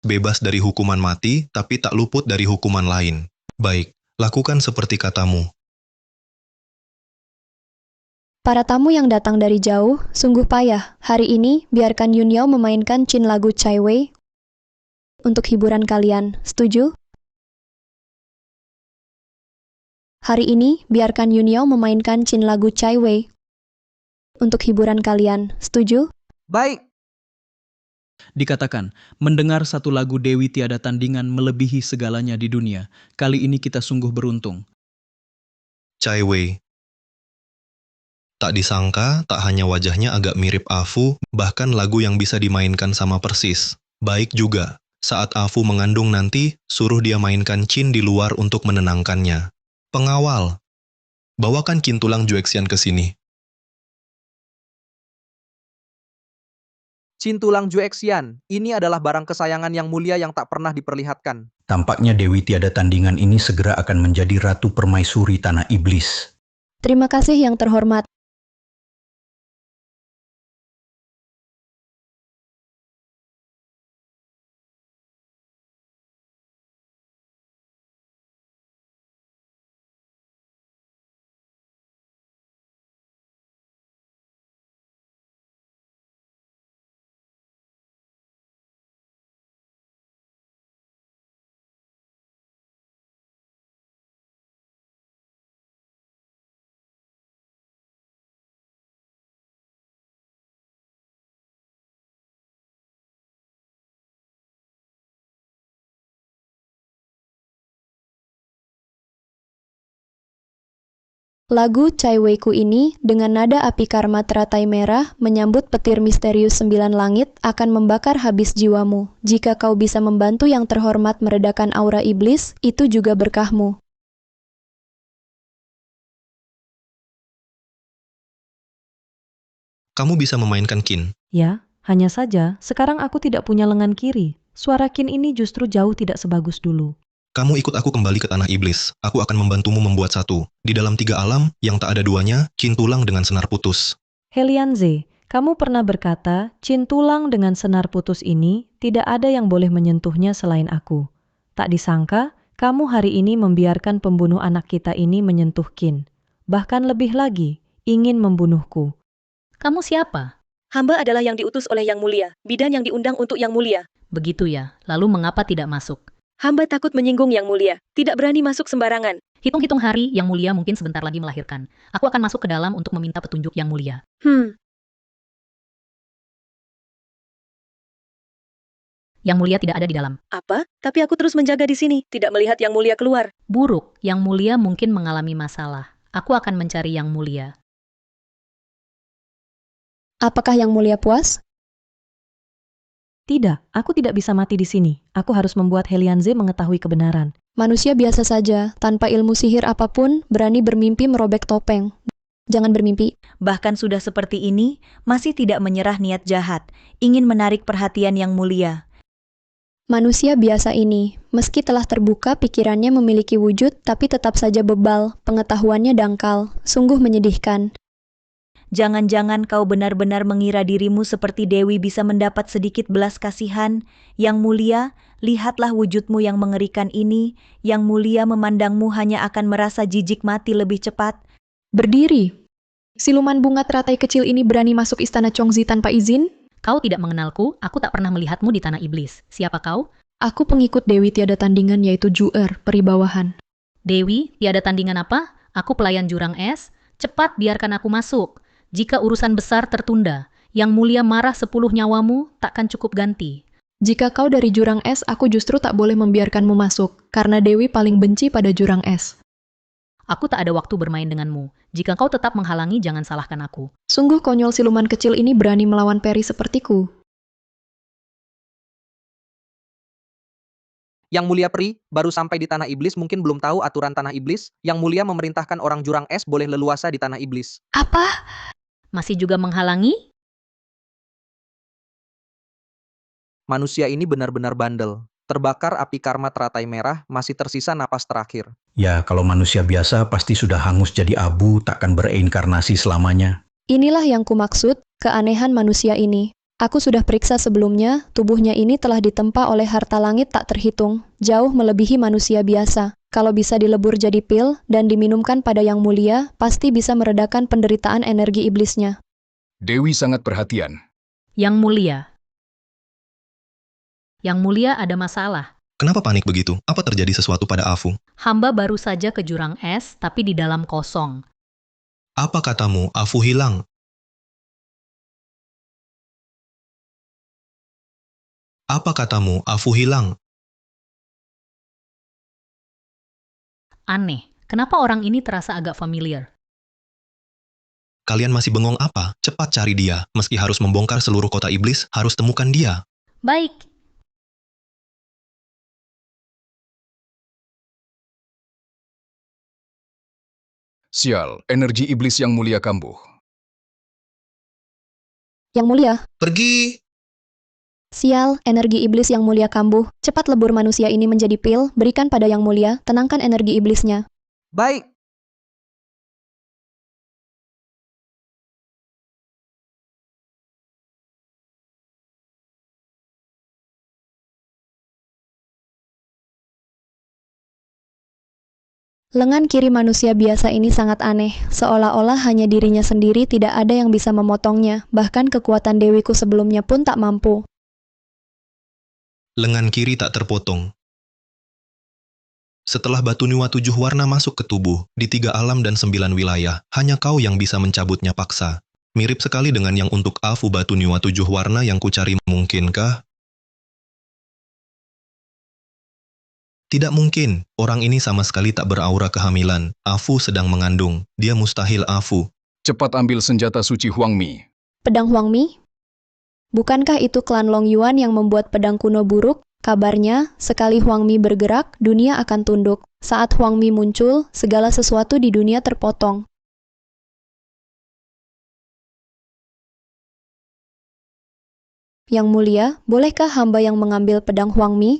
bebas dari hukuman mati, tapi tak luput dari hukuman lain. Baik, lakukan seperti katamu. Para tamu yang datang dari jauh, sungguh payah. Hari ini, biarkan Yun Yao memainkan Chin lagu Chai Wei untuk hiburan kalian. Setuju? Hari ini, biarkan Yun Yao memainkan Chin lagu Chai Wei untuk hiburan kalian. Setuju? Baik. Dikatakan, mendengar satu lagu Dewi tiada tandingan melebihi segalanya di dunia. Kali ini kita sungguh beruntung. Chai Wei. Tak disangka, tak hanya wajahnya agak mirip Afu, bahkan lagu yang bisa dimainkan sama persis. Baik juga, saat Afu mengandung nanti, suruh dia mainkan Chin di luar untuk menenangkannya. Pengawal, bawakan Qin tulang Juexian ke sini. Qin tulang Juexian, ini adalah barang kesayangan Yang Mulia yang tak pernah diperlihatkan. Tampaknya Dewi tiada tandingan ini segera akan menjadi Ratu Permaisuri Tanah Iblis. Terima kasih yang terhormat. Lagu Chai Wei-ku ini dengan nada api karma teratai merah menyambut petir misterius 9 langit akan membakar habis jiwamu. Jika kau bisa membantu yang terhormat meredakan aura iblis, itu juga berkahmu. Kamu bisa memainkan Qin. Ya, hanya saja sekarang aku tidak punya lengan kiri. Suara Qin ini justru jauh tidak sebagus dulu. Kamu ikut aku kembali ke tanah iblis. Aku akan membantumu membuat satu. Di dalam 3 alam, yang tak ada duanya, Qin tulang dengan senar putus. Helianze, kamu pernah berkata, Qin tulang dengan senar putus ini tidak ada yang boleh menyentuhnya selain aku. Tak disangka, kamu hari ini membiarkan pembunuh anak kita ini menyentuh Qin. Bahkan lebih lagi, ingin membunuhku. Kamu siapa? Hamba adalah yang diutus oleh Yang Mulia, bidan yang diundang untuk Yang Mulia. Begitu ya, lalu mengapa tidak masuk? Hamba takut menyinggung Yang Mulia, tidak berani masuk sembarangan. Hitung-hitung hari, Yang Mulia mungkin sebentar lagi melahirkan. Aku akan masuk ke dalam untuk meminta petunjuk Yang Mulia. Yang Mulia tidak ada di dalam. Apa? Tapi aku terus menjaga di sini, tidak melihat Yang Mulia keluar. Buruk, Yang Mulia mungkin mengalami masalah. Aku akan mencari Yang Mulia. Apakah Yang Mulia puas? Tidak, aku tidak bisa mati di sini. Aku harus membuat Helianze mengetahui kebenaran. Manusia biasa saja, tanpa ilmu sihir apapun, berani bermimpi merobek topeng. Jangan bermimpi. Bahkan sudah seperti ini, masih tidak menyerah niat jahat, ingin menarik perhatian Yang Mulia. Manusia biasa ini, meski telah terbuka pikirannya memiliki wujud, tapi tetap saja bebal, pengetahuannya dangkal, sungguh menyedihkan. Jangan-jangan kau benar-benar mengira dirimu seperti Dewi bisa mendapat sedikit belas kasihan. Yang Mulia, lihatlah wujudmu yang mengerikan ini. Yang Mulia memandangmu hanya akan merasa jijik mati lebih cepat. Berdiri. Siluman bunga teratai kecil ini berani masuk istana Chongzi tanpa izin? Kau tidak mengenalku, aku tak pernah melihatmu di tanah iblis. Siapa kau? Aku pengikut Dewi tiada tandingan yaitu Juer, peribawahan. Dewi, tiada tandingan apa? Aku pelayan jurang es. Cepat biarkan aku masuk. Jika urusan besar tertunda, Yang Mulia marah 10 nyawamu takkan cukup ganti. Jika kau dari jurang es, aku justru tak boleh membiarkanmu masuk, karena Dewi paling benci pada jurang es. Aku tak ada waktu bermain denganmu. Jika kau tetap menghalangi, jangan salahkan aku. Sungguh konyol siluman kecil ini berani melawan peri sepertiku. Yang Mulia Pri, baru sampai di tanah iblis mungkin belum tahu aturan tanah iblis. Yang Mulia memerintahkan orang jurang es boleh leluasa di tanah iblis. Apa? Masih juga menghalangi? Manusia ini benar-benar bandel. Terbakar api karma teratai merah, masih tersisa napas terakhir. Ya, kalau manusia biasa pasti sudah hangus jadi abu, takkan bereinkarnasi selamanya. Inilah yang kumaksud, keanehan manusia ini. Aku sudah periksa sebelumnya, tubuhnya ini telah ditempa oleh harta langit tak terhitung, jauh melebihi manusia biasa. Kalau bisa dilebur jadi pil dan diminumkan pada Yang Mulia, pasti bisa meredakan penderitaan energi iblisnya. Dewi sangat perhatian. Yang Mulia. Yang Mulia ada masalah. Kenapa panik begitu? Apa terjadi sesuatu pada Afu? Hamba baru saja ke jurang es, tapi di dalam kosong. Apa katamu, Afu hilang? Apa katamu, Afu hilang? Aneh, kenapa orang ini terasa agak familiar? Kalian masih bengong apa? Cepat cari dia. Meski harus membongkar seluruh kota iblis, harus temukan dia. Baik. Sial, energi iblis Yang Mulia kambuh. Yang Mulia, Pergi! sial, energi iblis Yang Mulia kambuh. Cepat lebur manusia ini menjadi pil, berikan pada Yang Mulia, tenangkan energi iblisnya. Baik. Lengan kiri manusia biasa ini sangat aneh, seolah-olah hanya dirinya sendiri tidak ada yang bisa memotongnya, bahkan kekuatan dewiku sebelumnya pun tak mampu. Lengan kiri tak terpotong. Setelah batu niwa 7 warna masuk ke tubuh, di 3 alam dan 9 wilayah, hanya kau yang bisa mencabutnya paksa. Mirip sekali dengan yang untuk Afu batu niwa 7 warna yang kucari, mungkinkah? Tidak mungkin, orang ini sama sekali tak beraura kehamilan. Afu sedang mengandung, dia mustahil Afu. Cepat ambil senjata suci Huangmi. Pedang Huangmi? Bukankah itu klan Long Yuan yang membuat pedang kuno buruk? Kabarnya, sekali Huangmi bergerak, dunia akan tunduk. Saat Huangmi muncul, segala sesuatu di dunia terpotong. Yang Mulia, bolehkah hamba yang mengambil pedang Huang Mi?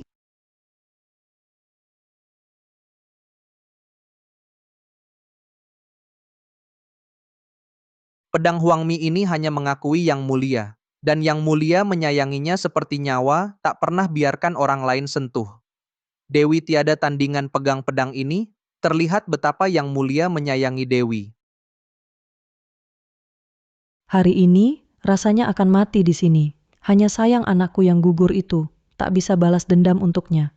Pedang Huang Mi ini hanya mengakui Yang Mulia, dan Yang Mulia menyayanginya seperti nyawa, tak pernah biarkan orang lain sentuh. Dewi tiada tandingan pegang pedang ini, terlihat betapa Yang Mulia menyayangi Dewi. Hari ini, rasanya akan mati di sini. Hanya sayang anakku yang gugur itu, tak bisa balas dendam untuknya.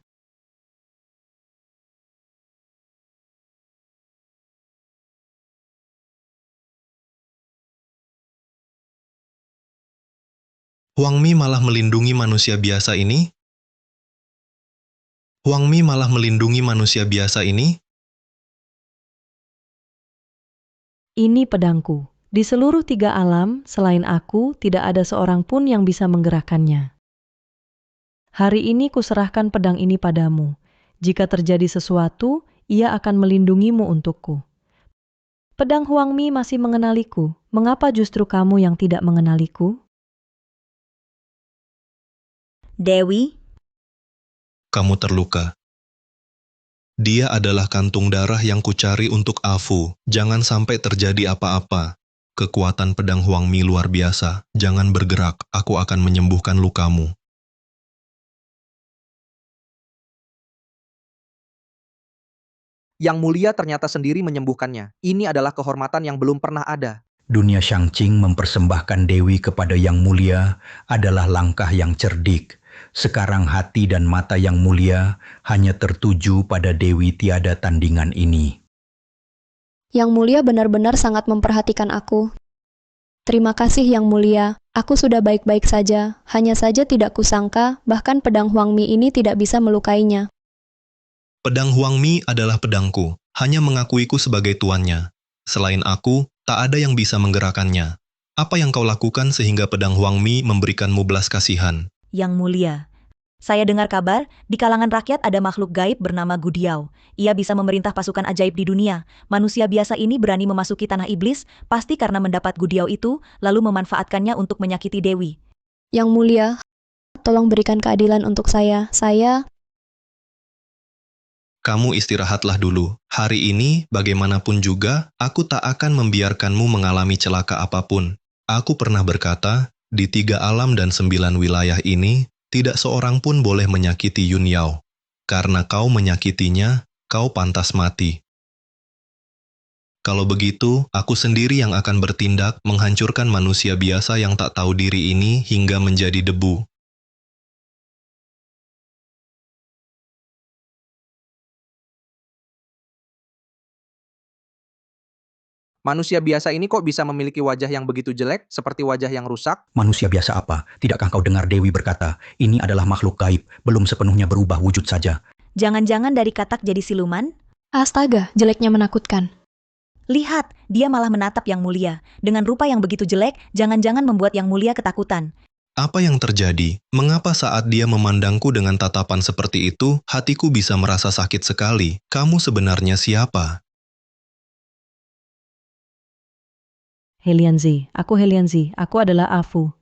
Huang Mi malah melindungi manusia biasa ini? Huang Mi malah melindungi manusia biasa ini? Ini pedangku. Di seluruh 3 alam, selain aku, tidak ada seorang pun yang bisa menggerakkannya. Hari ini kuserahkan pedang ini padamu. Jika terjadi sesuatu, ia akan melindungimu untukku. Pedang Huang Mi masih mengenaliku. Mengapa justru kamu yang tidak mengenaliku? Dewi, Kamu terluka. Dia adalah kantung darah yang kucari untuk Afu. Jangan sampai terjadi apa-apa. Kekuatan pedang Huang Mi luar biasa. Jangan bergerak, aku akan menyembuhkan lukamu. Yang Mulia ternyata sendiri menyembuhkannya. Ini adalah kehormatan yang belum pernah ada. Dunia Shangqing mempersembahkan Dewi kepada Yang Mulia adalah langkah yang cerdik. Sekarang hati dan mata Yang Mulia hanya tertuju pada Dewi tiada tandingan ini. Yang Mulia benar-benar sangat memperhatikan aku. Terima kasih Yang Mulia, aku sudah baik-baik saja. Hanya saja tidak kusangka, bahkan pedang Huang Mi ini tidak bisa melukainya. Pedang Huang Mi adalah pedangku, hanya mengakuiku sebagai tuannya. Selain aku, tak ada yang bisa menggerakkannya. Apa yang kau lakukan sehingga pedang Huang Mi memberikanmu belas kasihan? Yang Mulia. Saya dengar kabar, di kalangan rakyat ada makhluk gaib bernama Gudiao. Ia bisa memerintah pasukan ajaib di dunia. Manusia biasa ini berani memasuki tanah iblis, pasti karena mendapat Gudiao itu, lalu memanfaatkannya untuk menyakiti Dewi. Yang Mulia, tolong berikan keadilan untuk saya. Kamu istirahatlah dulu. Hari ini, bagaimanapun juga, aku tak akan membiarkanmu mengalami celaka apapun. Aku pernah berkata, di 3 alam dan 9 wilayah ini, tidak seorang pun boleh menyakiti Yun Yao. Karena kau menyakitinya, kau pantas mati. Kalau begitu, aku sendiri yang akan bertindak menghancurkan manusia biasa yang tak tahu diri ini hingga menjadi debu. Manusia biasa ini kok bisa memiliki wajah yang begitu jelek, seperti wajah yang rusak? Manusia biasa apa? Tidakkah kau dengar Dewi berkata, ini adalah makhluk gaib, belum sepenuhnya berubah wujud saja. Jangan-jangan dari katak jadi siluman? Astaga, jeleknya menakutkan. Lihat, dia malah menatap Yang Mulia. Dengan rupa yang begitu jelek, jangan-jangan membuat Yang Mulia ketakutan. Apa yang terjadi? Mengapa saat dia memandangku dengan tatapan seperti itu, hatiku bisa merasa sakit sekali? Kamu sebenarnya siapa? Helianzi, aku adalah Afu.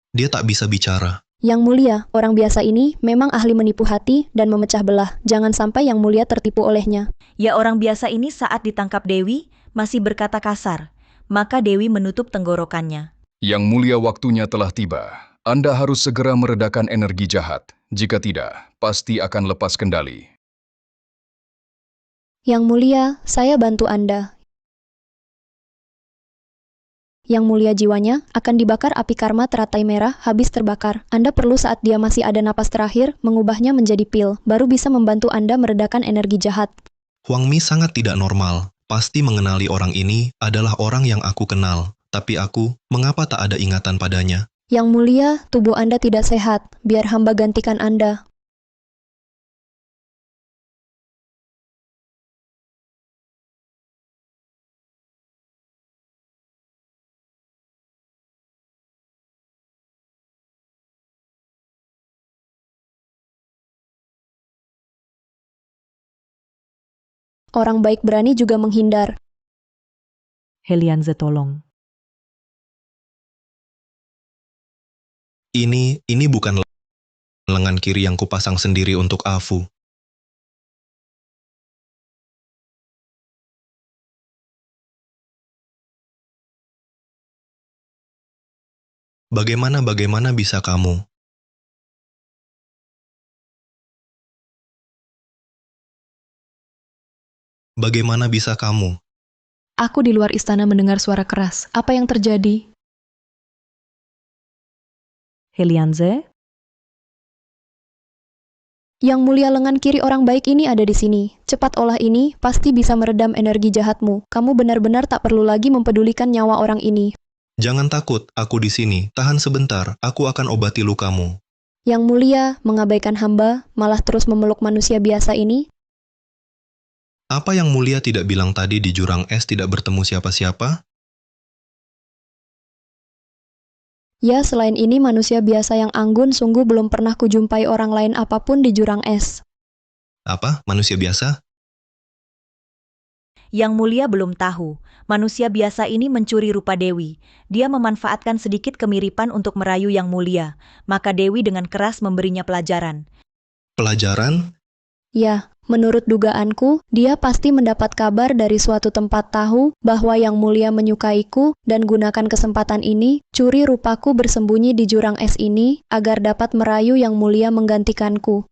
Dia tak bisa bicara. Yang Mulia, orang biasa ini memang ahli menipu hati dan memecah belah. Jangan sampai Yang Mulia tertipu olehnya. Ya, orang biasa ini saat ditangkap Dewi, masih berkata kasar. Maka Dewi menutup tenggorokannya. Yang Mulia, waktunya telah tiba. Anda harus segera meredakan energi jahat. Jika tidak, pasti akan lepas kendali. Yang Mulia, saya bantu Anda. Yang Mulia jiwanya akan dibakar api karma teratai merah habis terbakar. Anda perlu saat dia masih ada napas terakhir, mengubahnya menjadi pil, baru bisa membantu Anda meredakan energi jahat. Huang Mi sangat tidak normal. Pasti mengenali orang ini adalah orang yang aku kenal. Tapi aku, mengapa tak ada ingatan padanya? Yang Mulia, tubuh Anda tidak sehat. Biar hamba gantikan Anda. Orang baik berani juga menghindar. Helianze tolong. Ini bukan lengan kiri yang kupasang sendiri untuk Afu. Bagaimana bisa kamu? Bagaimana bisa kamu? Aku di luar istana mendengar suara keras. Apa yang terjadi? Helianze? Yang mulia lengan kiri orang baik ini ada di sini. Cepat olah ini, pasti bisa meredam energi jahatmu. Kamu benar-benar tak perlu lagi mempedulikan nyawa orang ini. Jangan takut, aku di sini. Tahan sebentar, aku akan obati lukamu. Yang mulia mengabaikan hamba, malah terus memeluk manusia biasa ini. Apa yang mulia tidak bilang tadi di jurang es tidak bertemu siapa-siapa? Ya, selain ini manusia biasa yang anggun sungguh belum pernah kujumpai orang lain apapun di jurang es. Apa? Manusia biasa? Yang Mulia belum tahu, manusia biasa ini mencuri rupa Dewi. Dia memanfaatkan sedikit kemiripan untuk merayu Yang Mulia, maka Dewi dengan keras memberinya pelajaran. Pelajaran? Ya, menurut dugaanku, dia pasti mendapat kabar dari suatu tempat tahu bahwa Yang Mulia menyukaiku dan gunakan kesempatan ini, curi rupaku bersembunyi di jurang es ini agar dapat merayu Yang Mulia menggantikanku.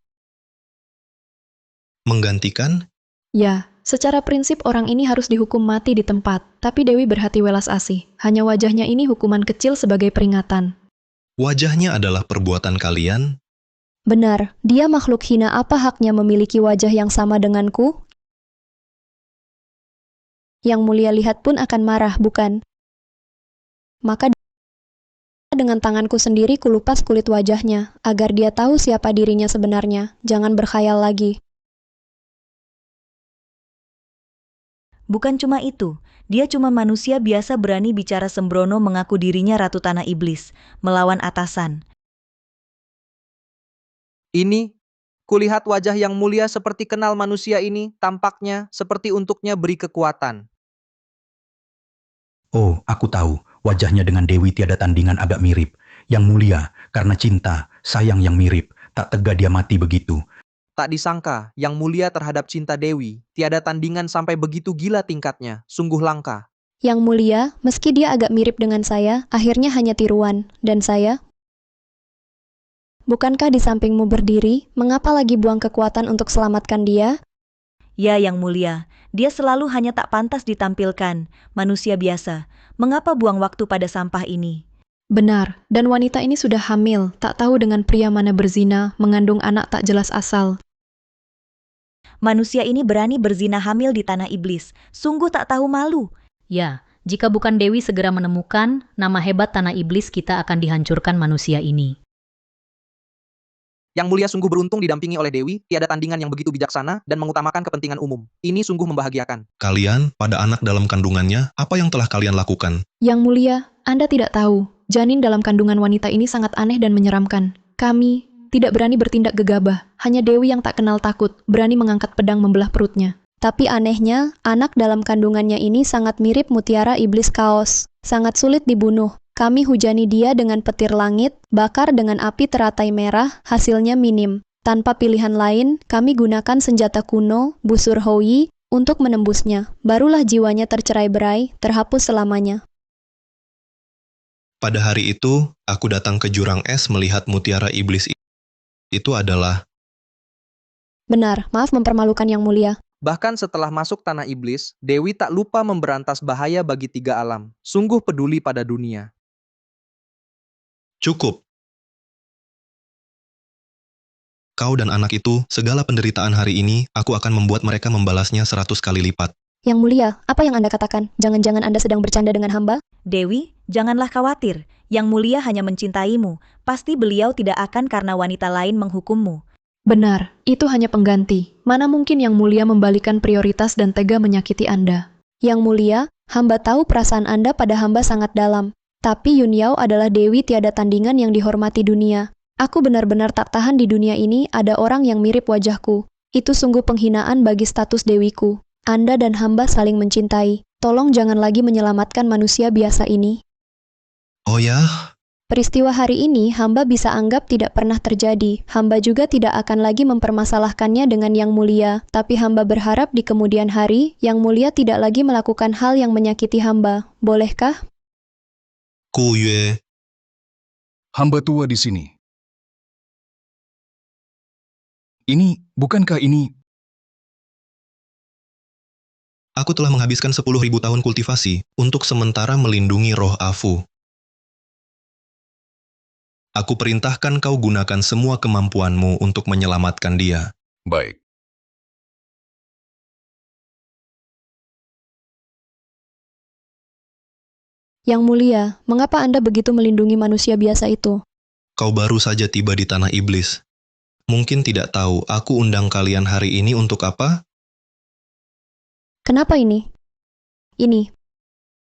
Menggantikan? Ya, secara prinsip orang ini harus dihukum mati di tempat, tapi Dewi berhati welas asih. Hanya wajahnya ini hukuman kecil sebagai peringatan. Wajahnya adalah perbuatan kalian? Benar, dia makhluk hina, apa haknya memiliki wajah yang sama denganku? Yang Mulia lihat pun akan marah, bukan? Maka dengan tanganku sendiri kulupas kulit wajahnya, agar dia tahu siapa dirinya sebenarnya. Jangan berkhayal lagi. Bukan cuma itu, dia cuma manusia biasa berani bicara sembrono mengaku dirinya Ratu Tanah Iblis, melawan atasan. Ini, kulihat wajah Yang Mulia seperti kenal manusia ini, tampaknya seperti untuknya beri kekuatan. Oh, aku tahu, wajahnya dengan Dewi tiada tandingan agak mirip. Yang Mulia, karena cinta, sayang yang mirip, tak tega dia mati begitu. Tak disangka, Yang Mulia terhadap cinta Dewi, tiada tandingan sampai begitu gila tingkatnya, sungguh langka. Yang Mulia, meski dia agak mirip dengan saya, akhirnya hanya tiruan. Dan saya? Bukankah di sampingmu berdiri, mengapa lagi buang kekuatan untuk selamatkan dia? Ya Yang Mulia, dia selalu hanya tak pantas ditampilkan, manusia biasa. Mengapa buang waktu pada sampah ini? Benar, dan wanita ini sudah hamil, tak tahu dengan pria mana berzina, mengandung anak tak jelas asal. Manusia ini berani berzina hamil di Tanah Iblis, sungguh tak tahu malu. Ya, jika bukan Dewi segera menemukan, nama hebat Tanah Iblis kita akan dihancurkan manusia ini. Yang Mulia sungguh beruntung didampingi oleh Dewi, tiada tandingan yang begitu bijaksana dan mengutamakan kepentingan umum. Ini sungguh membahagiakan. Kalian, pada anak dalam kandungannya, apa yang telah kalian lakukan? Yang Mulia, Anda tidak tahu, janin dalam kandungan wanita ini sangat aneh dan menyeramkan. Kami tidak berani bertindak gegabah, hanya Dewi yang tak kenal takut, berani mengangkat pedang membelah perutnya. Tapi anehnya, anak dalam kandungannya ini sangat mirip mutiara iblis kaos. Sangat sulit dibunuh. Kami hujani dia dengan petir langit, bakar dengan api teratai merah, hasilnya minim. Tanpa pilihan lain, kami gunakan senjata kuno, busur Houyi, untuk menembusnya. Barulah jiwanya tercerai-berai, terhapus selamanya. Pada hari itu, aku datang ke jurang es melihat mutiara iblis itu adalah... Benar, maaf mempermalukan Yang Mulia. Bahkan setelah masuk Tanah Iblis, Dewi tak lupa memberantas bahaya bagi 3 alam. Sungguh peduli pada dunia. Cukup. Kau dan anak itu, segala penderitaan hari ini, aku akan membuat mereka membalasnya 100 kali lipat. Yang Mulia, apa yang Anda katakan? Jangan-jangan Anda sedang bercanda dengan hamba? Dewi, janganlah khawatir. Yang Mulia hanya mencintaimu. Pasti beliau tidak akan karena wanita lain menghukummu. Benar, itu hanya pengganti. Mana mungkin Yang Mulia membalikan prioritas dan tega menyakiti Anda. Yang Mulia, hamba tahu perasaan Anda pada hamba sangat dalam. Tapi Yun Yao adalah Dewi tiada tandingan yang dihormati dunia. Aku benar-benar tak tahan di dunia ini ada orang yang mirip wajahku. Itu sungguh penghinaan bagi status Dewiku. Anda dan hamba saling mencintai. Tolong jangan lagi menyelamatkan manusia biasa ini. Oh ya? Peristiwa hari ini hamba bisa anggap tidak pernah terjadi. Hamba juga tidak akan lagi mempermasalahkannya dengan Yang Mulia, tapi hamba berharap di kemudian hari, Yang Mulia tidak lagi melakukan hal yang menyakiti hamba. Bolehkah? Ku Yue, Hamba tua di sini. Bukankah ini... aku telah menghabiskan 10.000 tahun kultivasi untuk sementara melindungi roh Afu. Aku perintahkan kau gunakan semua kemampuanmu untuk menyelamatkan dia. Baik. Yang Mulia, mengapa Anda begitu melindungi manusia biasa itu? Kau baru saja tiba di tanah iblis. Mungkin tidak tahu aku undang kalian hari ini untuk apa? Kenapa ini? Ini.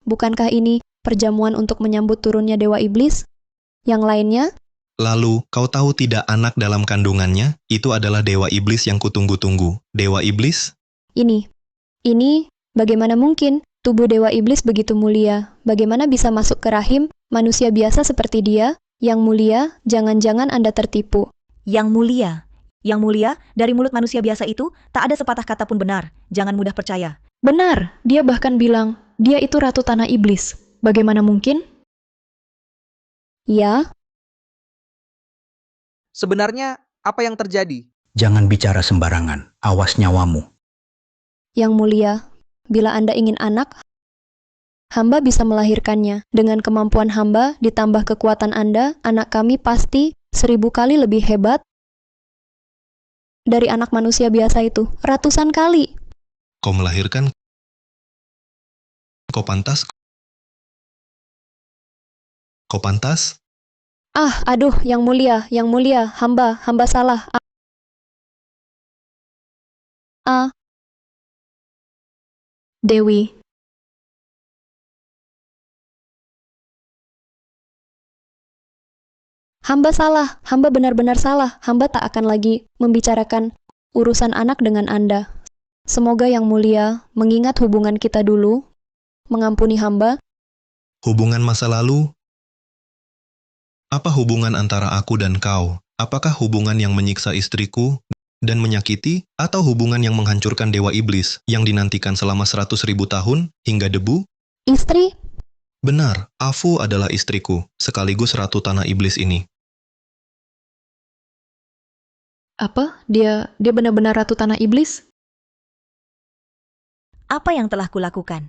Bukankah ini perjamuan untuk menyambut turunnya Dewa Iblis? Yang lainnya? Lalu, kau tahu tidak anak dalam kandungannya? Itu adalah Dewa Iblis yang kutunggu-tunggu. Dewa Iblis? Ini. Bagaimana mungkin? Tubuh Dewa Iblis begitu mulia. Bagaimana bisa masuk ke rahim manusia biasa seperti dia? Yang Mulia, jangan-jangan Anda tertipu. Yang Mulia, dari mulut manusia biasa itu, tak ada sepatah kata pun benar. Jangan mudah percaya. Benar, dia bahkan bilang, dia itu Ratu Tanah Iblis. Bagaimana mungkin? Ya, Sebenarnya, apa yang terjadi? Jangan bicara sembarangan, awas nyawamu. Yang Mulia, bila Anda ingin anak, hamba bisa melahirkannya. Dengan kemampuan hamba ditambah kekuatan Anda, anak kami pasti 1000 kali lebih hebat dari anak manusia biasa itu. Ratusan kali. Kau melahirkan? Kau pantas? Kau pantas? Aduh, Yang Mulia, hamba salah. Dewi, Hamba salah, hamba benar-benar salah. Hamba tak akan lagi membicarakan urusan anak dengan Anda. Semoga Yang Mulia mengingat hubungan kita dulu, mengampuni hamba. Hubungan masa lalu? Apa hubungan antara aku dan kau? Apakah hubungan yang menyiksa istriku dan menyakiti, atau hubungan yang menghancurkan Dewa Iblis yang dinantikan selama 100.000 tahun hingga debu? Istri? Benar, Afu adalah istriku, sekaligus Ratu Tanah Iblis ini. apa? Dia benar-benar Ratu Tanah Iblis? Apa yang telah kulakukan?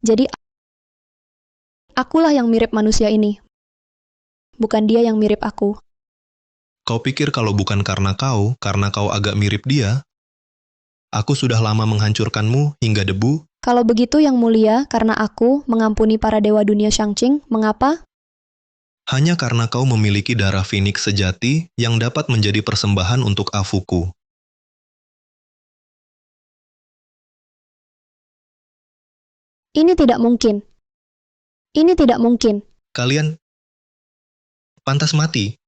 Jadi, akulah yang mirip manusia ini. Bukan dia yang mirip aku. Kau pikir kalau bukan karena kau agak mirip dia, aku sudah lama menghancurkanmu hingga debu? Kalau begitu Yang Mulia, karena aku mengampuni para dewa dunia Shangqing, mengapa? Hanya karena kau memiliki darah Phoenix sejati yang dapat menjadi persembahan untuk Afuku. Ini tidak mungkin. Ini tidak mungkin. Kalian pantas mati.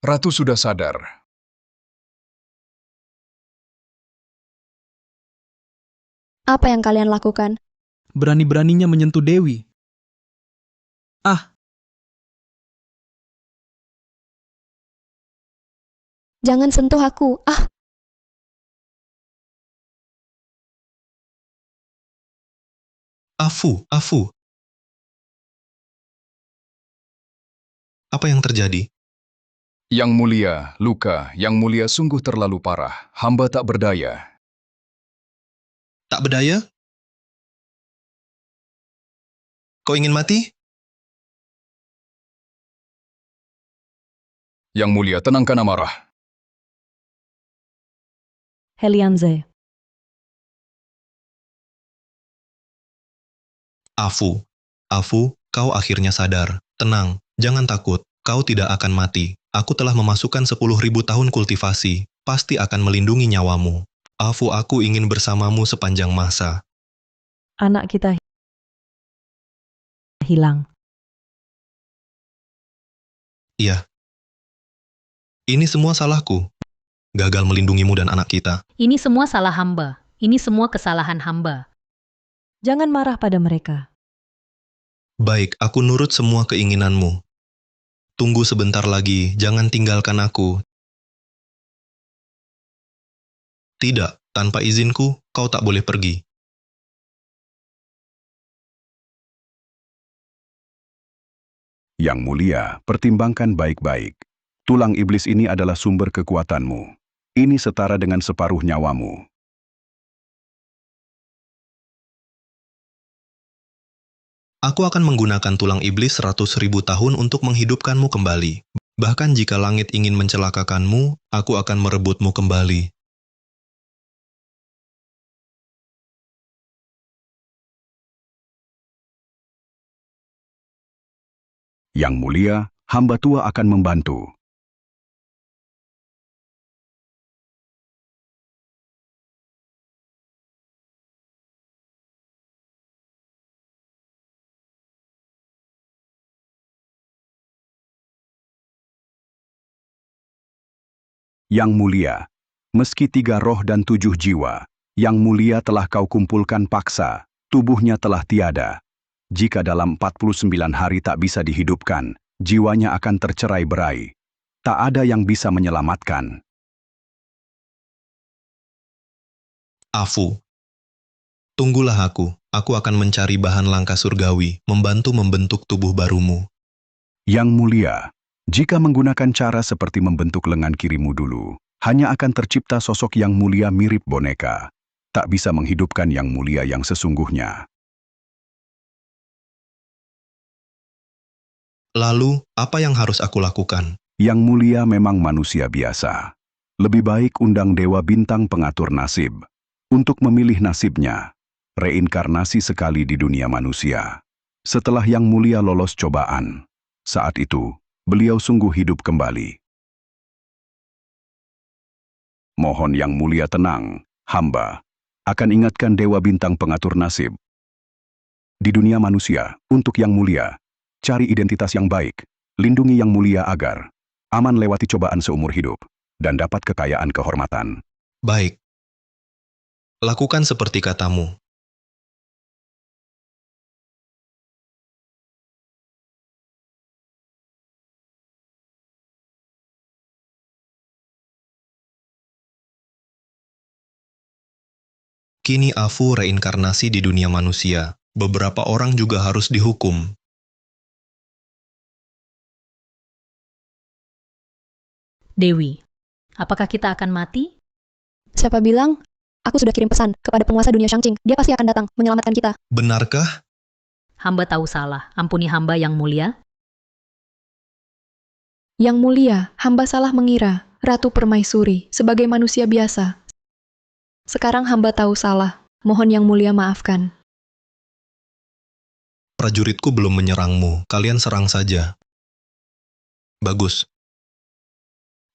Ratu sudah sadar. Apa yang kalian lakukan? Berani-beraninya menyentuh Dewi. Jangan sentuh aku. Afu. Apa yang terjadi? Yang Mulia, luka Yang Mulia sungguh terlalu parah. Hamba tak berdaya. Tak berdaya? Kau ingin mati? Yang Mulia, tenangkan amarah. Helianze. Afu, kau akhirnya sadar. Tenang, jangan takut. Kau tidak akan mati. Aku telah memasukkan 10.000 tahun kultivasi. Pasti akan melindungi nyawamu. Afu, aku ingin bersamamu sepanjang masa. Anak kita hilang. Iya. Ini semua salahku. Gagal melindungimu dan anak kita. Ini semua salah hamba. Ini semua kesalahan hamba. Jangan marah pada mereka. Baik, aku nurut semua keinginanmu. Tunggu sebentar lagi, jangan tinggalkan aku. Tidak, tanpa izinku, kau tak boleh pergi. Yang mulia, pertimbangkan baik-baik. Tulang iblis ini adalah sumber kekuatanmu. Ini setara dengan separuh nyawamu. Aku akan menggunakan tulang iblis 100.000 tahun untuk menghidupkanmu kembali. Bahkan jika langit ingin mencelakakanmu, aku akan merebutmu kembali. Yang mulia, hamba tua akan membantu. Yang mulia, meski 3 roh dan 7 jiwa, yang mulia telah kau kumpulkan paksa, tubuhnya telah tiada. Jika dalam 49 hari tak bisa dihidupkan, jiwanya akan tercerai-berai. Tak ada yang bisa menyelamatkan. Afu. Tunggulah aku akan mencari bahan langka surgawi, membantu membentuk tubuh barumu. Yang mulia, jika menggunakan cara seperti membentuk lengan kirimu dulu, hanya akan tercipta sosok yang mulia mirip boneka. Tak bisa menghidupkan yang mulia yang sesungguhnya. Lalu, apa yang harus aku lakukan? Yang mulia memang manusia biasa. Lebih baik undang dewa bintang pengatur nasib. Untuk memilih nasibnya, reinkarnasi sekali di dunia manusia. Setelah yang mulia lolos cobaan, saat itu, beliau sungguh hidup kembali. Mohon yang mulia tenang, hamba akan ingatkan dewa bintang pengatur nasib. Di dunia manusia, untuk yang mulia, cari identitas yang baik, lindungi yang mulia agar aman lewati cobaan seumur hidup, dan dapat kekayaan kehormatan. Baik. Lakukan seperti katamu. Kini Afu reinkarnasi di dunia manusia. Beberapa orang juga harus dihukum. Dewi, apakah kita akan mati? Siapa bilang? Aku sudah kirim pesan kepada penguasa dunia Shangqing. Dia pasti akan datang menyelamatkan kita. Benarkah? Hamba tahu salah. Ampuni hamba yang mulia. Yang mulia, hamba salah mengira Ratu Permaisuri sebagai manusia biasa. Sekarang hamba tahu salah. Mohon yang mulia maafkan. Prajuritku belum menyerangmu. Kalian serang saja. Bagus.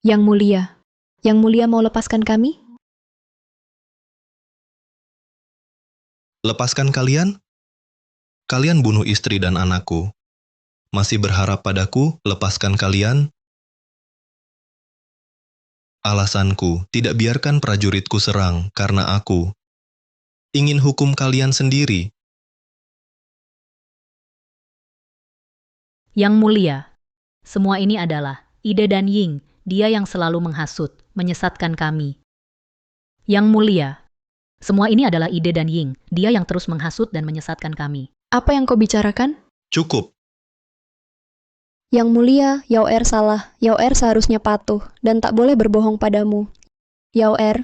Yang mulia mau lepaskan kami? Lepaskan kalian? Kalian bunuh istri dan anakku. Masih berharap padaku, lepaskan kalian? Alasanku, tidak biarkan prajuritku serang, karena aku ingin hukum kalian sendiri. Yang mulia, semua ini adalah ide dan Ying, dia yang selalu menghasut, menyesatkan kami. Yang mulia, semua ini adalah ide dan Ying, dia yang terus menghasut dan menyesatkan kami. Apa yang kau bicarakan? Cukup. Yang mulia, Yao Er salah. Yao Er seharusnya patuh dan tak boleh berbohong padamu. Yao Er,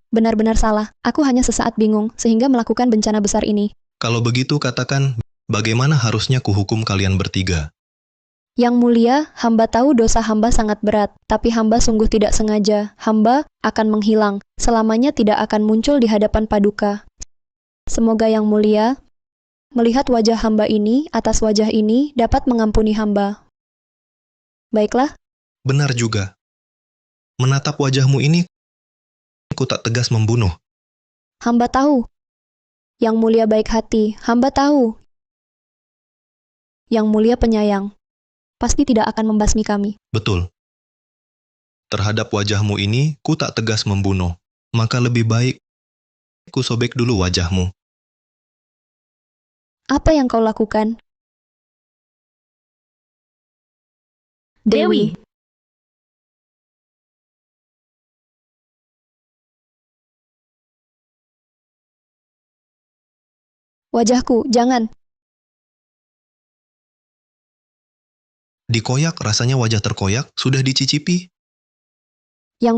benar-benar salah. Aku hanya sesaat bingung sehingga melakukan bencana besar ini. Kalau begitu katakan, bagaimana harusnya kuhukum kalian bertiga? Yang mulia, hamba tahu dosa hamba sangat berat, tapi hamba sungguh tidak sengaja. Hamba akan menghilang, selamanya tidak akan muncul di hadapan paduka. Semoga yang mulia melihat wajah hamba ini, atas wajah ini dapat mengampuni hamba. Baiklah. Benar juga. Menatap wajahmu ini, aku tak tegas membunuh. Hamba tahu. Yang mulia baik hati, hamba tahu. Yang mulia penyayang. pasti tidak akan membasmi kami. Betul. Terhadap wajahmu ini, ku tak tegas membunuh. Maka lebih baik ku sobek dulu wajahmu. Apa yang kau lakukan? Dewi. Wajahku, jangan. Dikoyak, rasanya wajah terkoyak, sudah dicicipi. Yang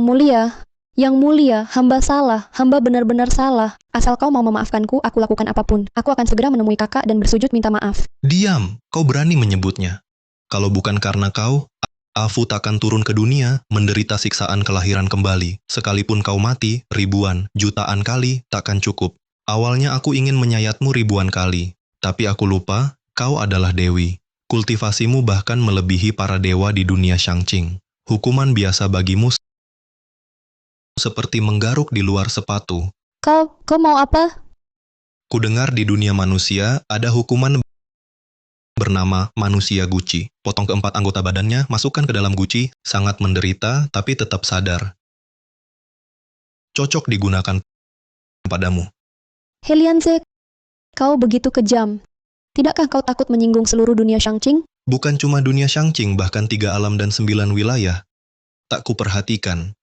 mulia, hamba salah, hamba benar-benar salah. Asal kau mau memaafkanku, aku lakukan apapun. Aku akan segera menemui kakak dan bersujud minta maaf. Diam, kau berani menyebutnya. Kalau bukan karena kau, Afu takkan turun ke dunia, menderita siksaan kelahiran kembali. Sekalipun kau mati, ribuan, jutaan kali, takkan cukup. Awalnya aku ingin menyayatmu ribuan kali, tapi aku lupa, kau adalah Dewi. Kultivasimu bahkan melebihi para dewa di dunia Shangqing. Hukuman biasa bagimu seperti menggaruk di luar sepatu. Kau mau apa? Kudengar di dunia manusia ada hukuman bernama manusia Guci. Potong keempat anggota badannya, masukkan ke dalam guci, sangat menderita tapi tetap sadar. Cocok digunakan padamu. Helianze, kau begitu kejam. Tidakkah kau takut menyinggung seluruh dunia Shangqing? Bukan cuma dunia Shangqing, bahkan 3 alam dan 9 wilayah. Tak kuperhatikan.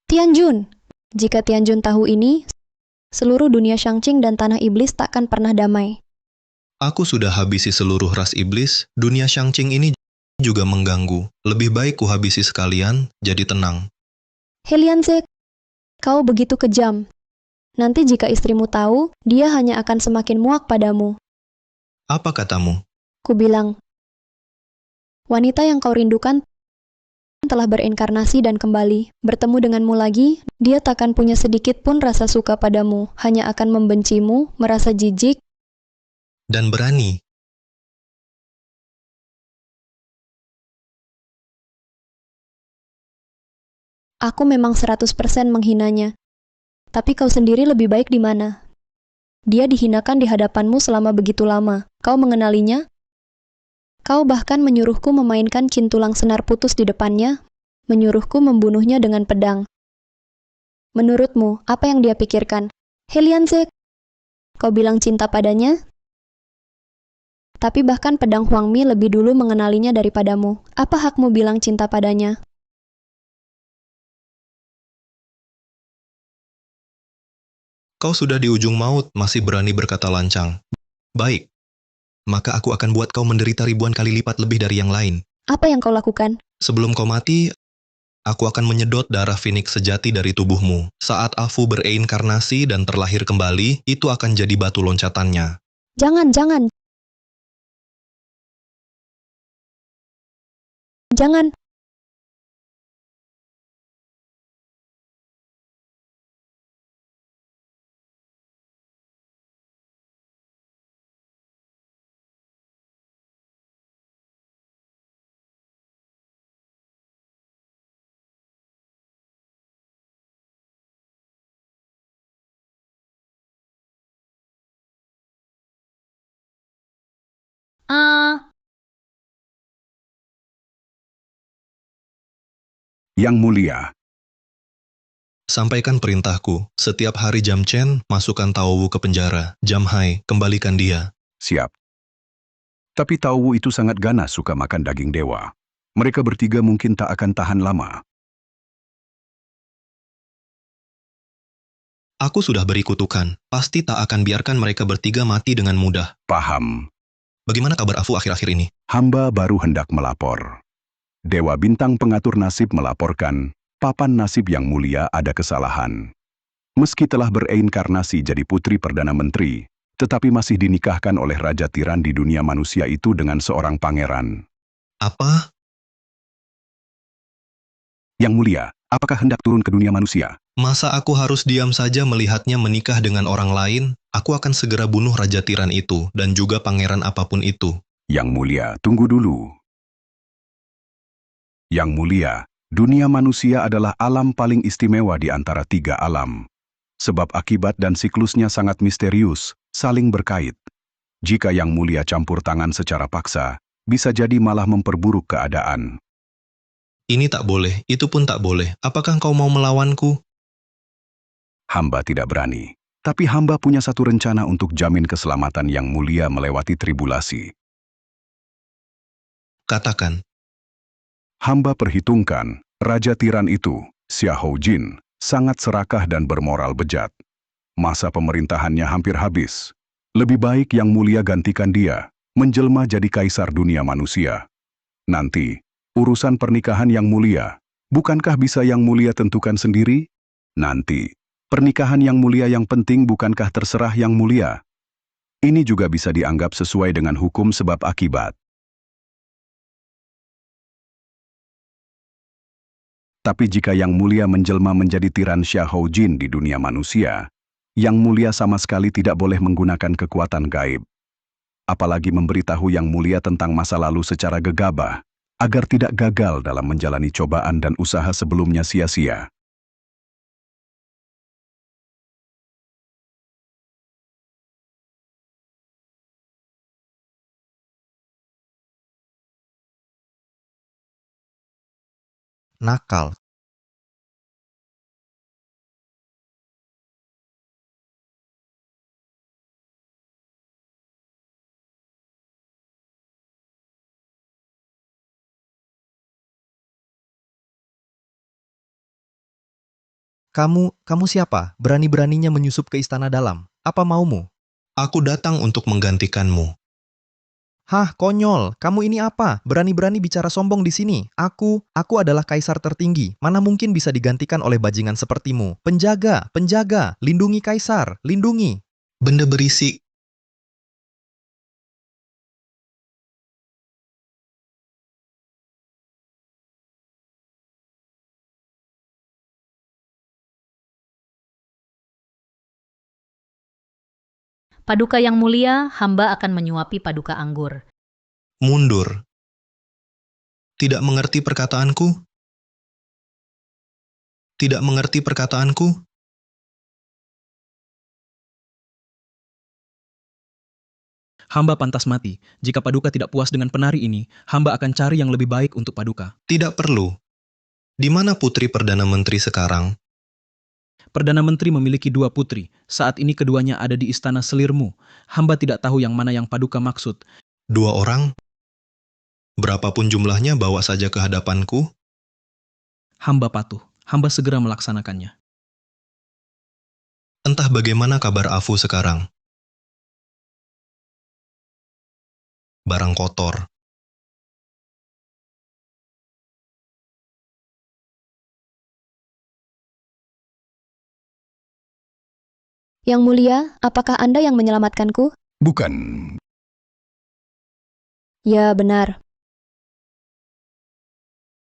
Tianjun, jika Tianjun tahu ini, seluruh dunia Shangqing dan tanah iblis takkan pernah damai. Aku sudah habisi seluruh ras iblis, dunia Shangqing ini juga mengganggu. Lebih baik kuhabisi sekalian, jadi tenang. Helianze, kau begitu kejam. Nanti jika istrimu tahu, dia hanya akan semakin muak padamu. Apa katamu? Ku bilang, wanita yang kau rindukan telah berinkarnasi dan kembali. Bertemu denganmu lagi, dia takkan punya sedikit pun rasa suka padamu, hanya akan membencimu, merasa jijik, dan berani. Aku memang 100% menghinanya. Tapi kau sendiri lebih baik di mana? Dia dihinakan di hadapanmu selama begitu lama. Kau mengenalinya? Kau bahkan menyuruhku memainkan cintulang senar putus di depannya, menyuruhku membunuhnya dengan pedang. Menurutmu, apa yang dia pikirkan? Helianze, kau bilang cinta padanya? Tapi bahkan pedang Huangmi lebih dulu mengenalinya daripadamu. Apa hakmu bilang cinta padanya? Kau sudah di ujung maut, masih berani berkata lancang. Baik, maka aku akan buat kau menderita ribuan kali lipat lebih dari yang lain. Apa yang kau lakukan? Sebelum kau mati, aku akan menyedot darah Phoenix sejati dari tubuhmu. Saat Afu bereinkarnasi dan terlahir kembali, itu akan jadi batu loncatannya. Jangan. Jangan. Yang Mulia, Sampaikan perintahku. Setiap hari Jam Chen, masukkan Taowu ke penjara. Jam Hai, kembalikan dia. siap. Tapi Taowu itu sangat ganas suka makan daging dewa. Mereka bertiga mungkin tak akan tahan lama. Aku sudah beri kutukan. Pasti tak akan biarkan mereka bertiga mati dengan mudah. Paham. Bagaimana kabar Afu akhir-akhir ini? Hamba baru hendak melapor. Dewa Bintang Pengatur Nasib melaporkan, papan nasib Yang Mulia ada kesalahan. Meski telah bereinkarnasi jadi putri Perdana Menteri, tetapi masih dinikahkan oleh Raja Tiran di dunia manusia itu dengan seorang pangeran. Apa? Yang Mulia, apakah hendak turun ke dunia manusia? Masa aku harus diam saja melihatnya menikah dengan orang lain? Aku akan segera bunuh Raja Tiran itu, dan juga pangeran apapun itu. Yang Mulia, tunggu dulu. Yang Mulia, dunia manusia adalah alam paling istimewa di antara 3 alam. Sebab akibat dan siklusnya sangat misterius, saling berkait. Jika Yang Mulia campur tangan secara paksa, bisa jadi malah memperburuk keadaan. Ini tak boleh, itu pun tak boleh. Apakah kau mau melawanku? Hamba tidak berani. Tapi hamba punya satu rencana untuk jamin keselamatan Yang Mulia melewati tribulasi. Katakan. Hamba perhitungkan, Raja Tiran itu, Xiahou Jin, sangat serakah dan bermoral bejat. Masa pemerintahannya hampir habis. Lebih baik Yang Mulia gantikan dia, menjelma jadi kaisar dunia manusia. Nanti, urusan pernikahan Yang Mulia, bukankah bisa Yang Mulia tentukan sendiri? Nanti, pernikahan Yang Mulia yang penting bukankah terserah Yang Mulia? Ini juga bisa dianggap sesuai dengan hukum sebab akibat. Tapi jika Yang Mulia menjelma menjadi tiran Xiahou Jin di dunia manusia, Yang Mulia sama sekali tidak boleh menggunakan kekuatan gaib. Apalagi memberitahu Yang Mulia tentang masa lalu secara gegabah, agar tidak gagal dalam menjalani cobaan dan usaha sebelumnya sia-sia. Nakal. Kamu siapa? Berani-beraninya menyusup ke istana dalam. Apa maumu? Aku datang untuk menggantikanmu. Hah, konyol. Kamu ini apa? Berani-berani bicara sombong di sini. Aku adalah kaisar tertinggi. Mana mungkin bisa digantikan oleh bajingan sepertimu? Penjaga, penjaga, lindungi kaisar, lindungi. Benda berisik. Paduka Yang Mulia, hamba akan menyuapi paduka anggur. Mundur. Tidak mengerti perkataanku? Tidak mengerti perkataanku? Hamba pantas mati. Jika paduka tidak puas dengan penari ini, hamba akan cari yang lebih baik untuk paduka. Tidak perlu. Di mana putri Perdana Menteri sekarang? Perdana Menteri memiliki 2 putri. Saat ini keduanya ada di istana selirmu. Hamba tidak tahu yang mana yang paduka maksud. 2 orang? Berapapun jumlahnya bawa saja ke hadapanku. Hamba patuh. Hamba segera melaksanakannya. Entah bagaimana kabar Afu sekarang. Barang kotor. Yang Mulia, apakah Anda yang menyelamatkanku? Bukan. Ya, benar.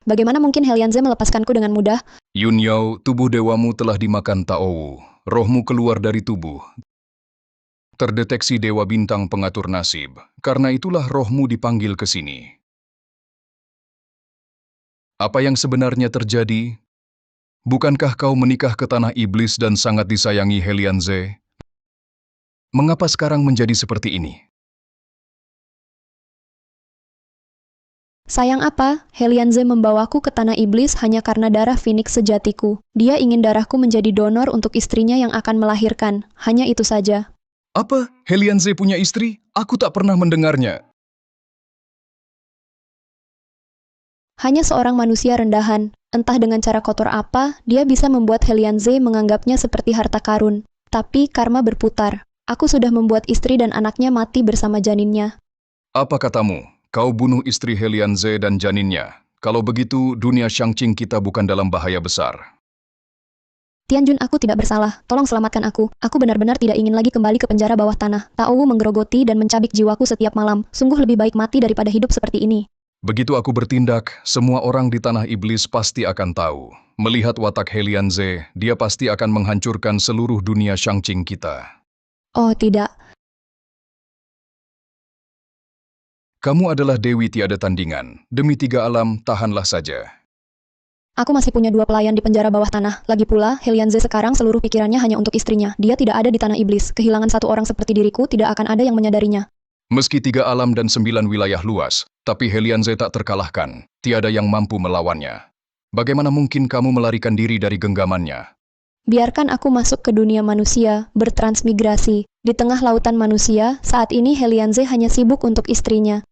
Bagaimana mungkin Helianze melepaskanku dengan mudah? Yun Yao, tubuh dewamu telah dimakan Taowu. Rohmu keluar dari tubuh. Terdeteksi Dewa Bintang pengatur nasib. Karena itulah rohmu dipanggil ke sini. Apa yang sebenarnya terjadi? Bukankah kau menikah ke tanah iblis dan sangat disayangi Helianze? Mengapa sekarang menjadi seperti ini? Sayang apa, Helianze membawaku ke tanah iblis hanya karena darah Phoenix sejatiku. Dia ingin darahku menjadi donor untuk istrinya yang akan melahirkan. Hanya itu saja. Apa? Helianze punya istri? Aku tak pernah mendengarnya. Hanya seorang manusia rendahan. Entah dengan cara kotor apa, dia bisa membuat Helianze menganggapnya seperti harta karun. Tapi karma berputar. Aku sudah membuat istri dan anaknya mati bersama janinnya. Apa katamu? Kau bunuh istri Helianze dan janinnya. Kalau begitu, dunia Shangqing kita bukan dalam bahaya besar. Tianjun, aku tidak bersalah. Tolong selamatkan aku. Aku benar-benar tidak ingin lagi kembali ke penjara bawah tanah. Taowu menggerogoti dan mencabik jiwaku setiap malam. Sungguh lebih baik mati daripada hidup seperti ini. Begitu aku bertindak, semua orang di tanah iblis pasti akan tahu. Melihat watak Helianze, dia pasti akan menghancurkan seluruh dunia Shangqing kita. Oh, tidak. Kamu adalah Dewi tiada tandingan. Demi 3 alam, tahanlah saja. Aku masih punya 2 pelayan di penjara bawah tanah. Lagi pula, Helianze sekarang seluruh pikirannya hanya untuk istrinya. Dia tidak ada di tanah iblis. Kehilangan 1 orang seperti diriku tidak akan ada yang menyadarinya. Meski 3 alam dan 9 wilayah luas, tapi Helianze tak terkalahkan. Tiada yang mampu melawannya. Bagaimana mungkin kamu melarikan diri dari genggamannya? Biarkan aku masuk ke dunia manusia, bertransmigrasi. Di tengah lautan manusia, saat ini Helianze hanya sibuk untuk istrinya.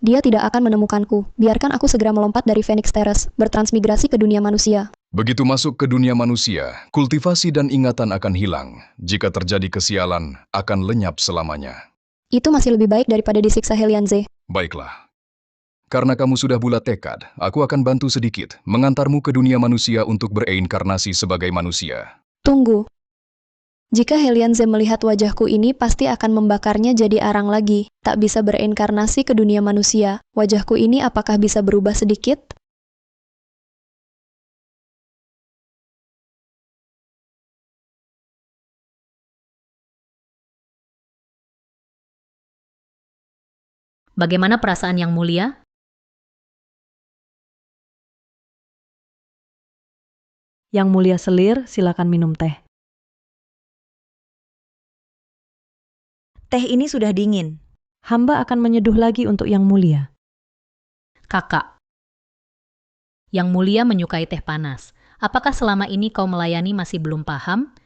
Dia tidak akan menemukanku. Biarkan aku segera melompat dari Phoenix Terrace, bertransmigrasi ke dunia manusia. Begitu masuk ke dunia manusia, kultivasi dan ingatan akan hilang. Jika terjadi kesialan, akan lenyap selamanya. Itu masih lebih baik daripada disiksa Helianze. Baiklah. Karena kamu sudah bulat tekad, aku akan bantu sedikit mengantarmu ke dunia manusia untuk bereinkarnasi sebagai manusia. Tunggu. Jika Helianze melihat wajahku ini, pasti akan membakarnya jadi arang lagi. Tak bisa bereinkarnasi ke dunia manusia. Wajahku ini apakah bisa berubah sedikit? Bagaimana perasaan Yang Mulia? Yang Mulia Selir, silakan minum teh. Teh ini sudah dingin. Hamba akan menyeduh lagi untuk Yang Mulia. Kakak. Yang Mulia menyukai teh panas. Apakah selama ini kau melayani masih belum paham?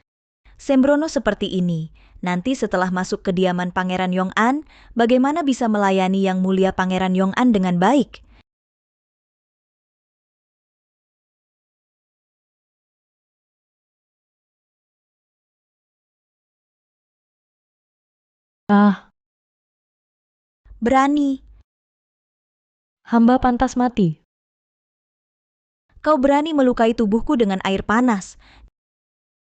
Sembrono seperti ini. Nanti setelah masuk kediaman Pangeran Yong'an, bagaimana bisa melayani Yang Mulia Pangeran Yong'an dengan baik? Berani. Hamba pantas mati. Kau berani melukai tubuhku dengan air panas.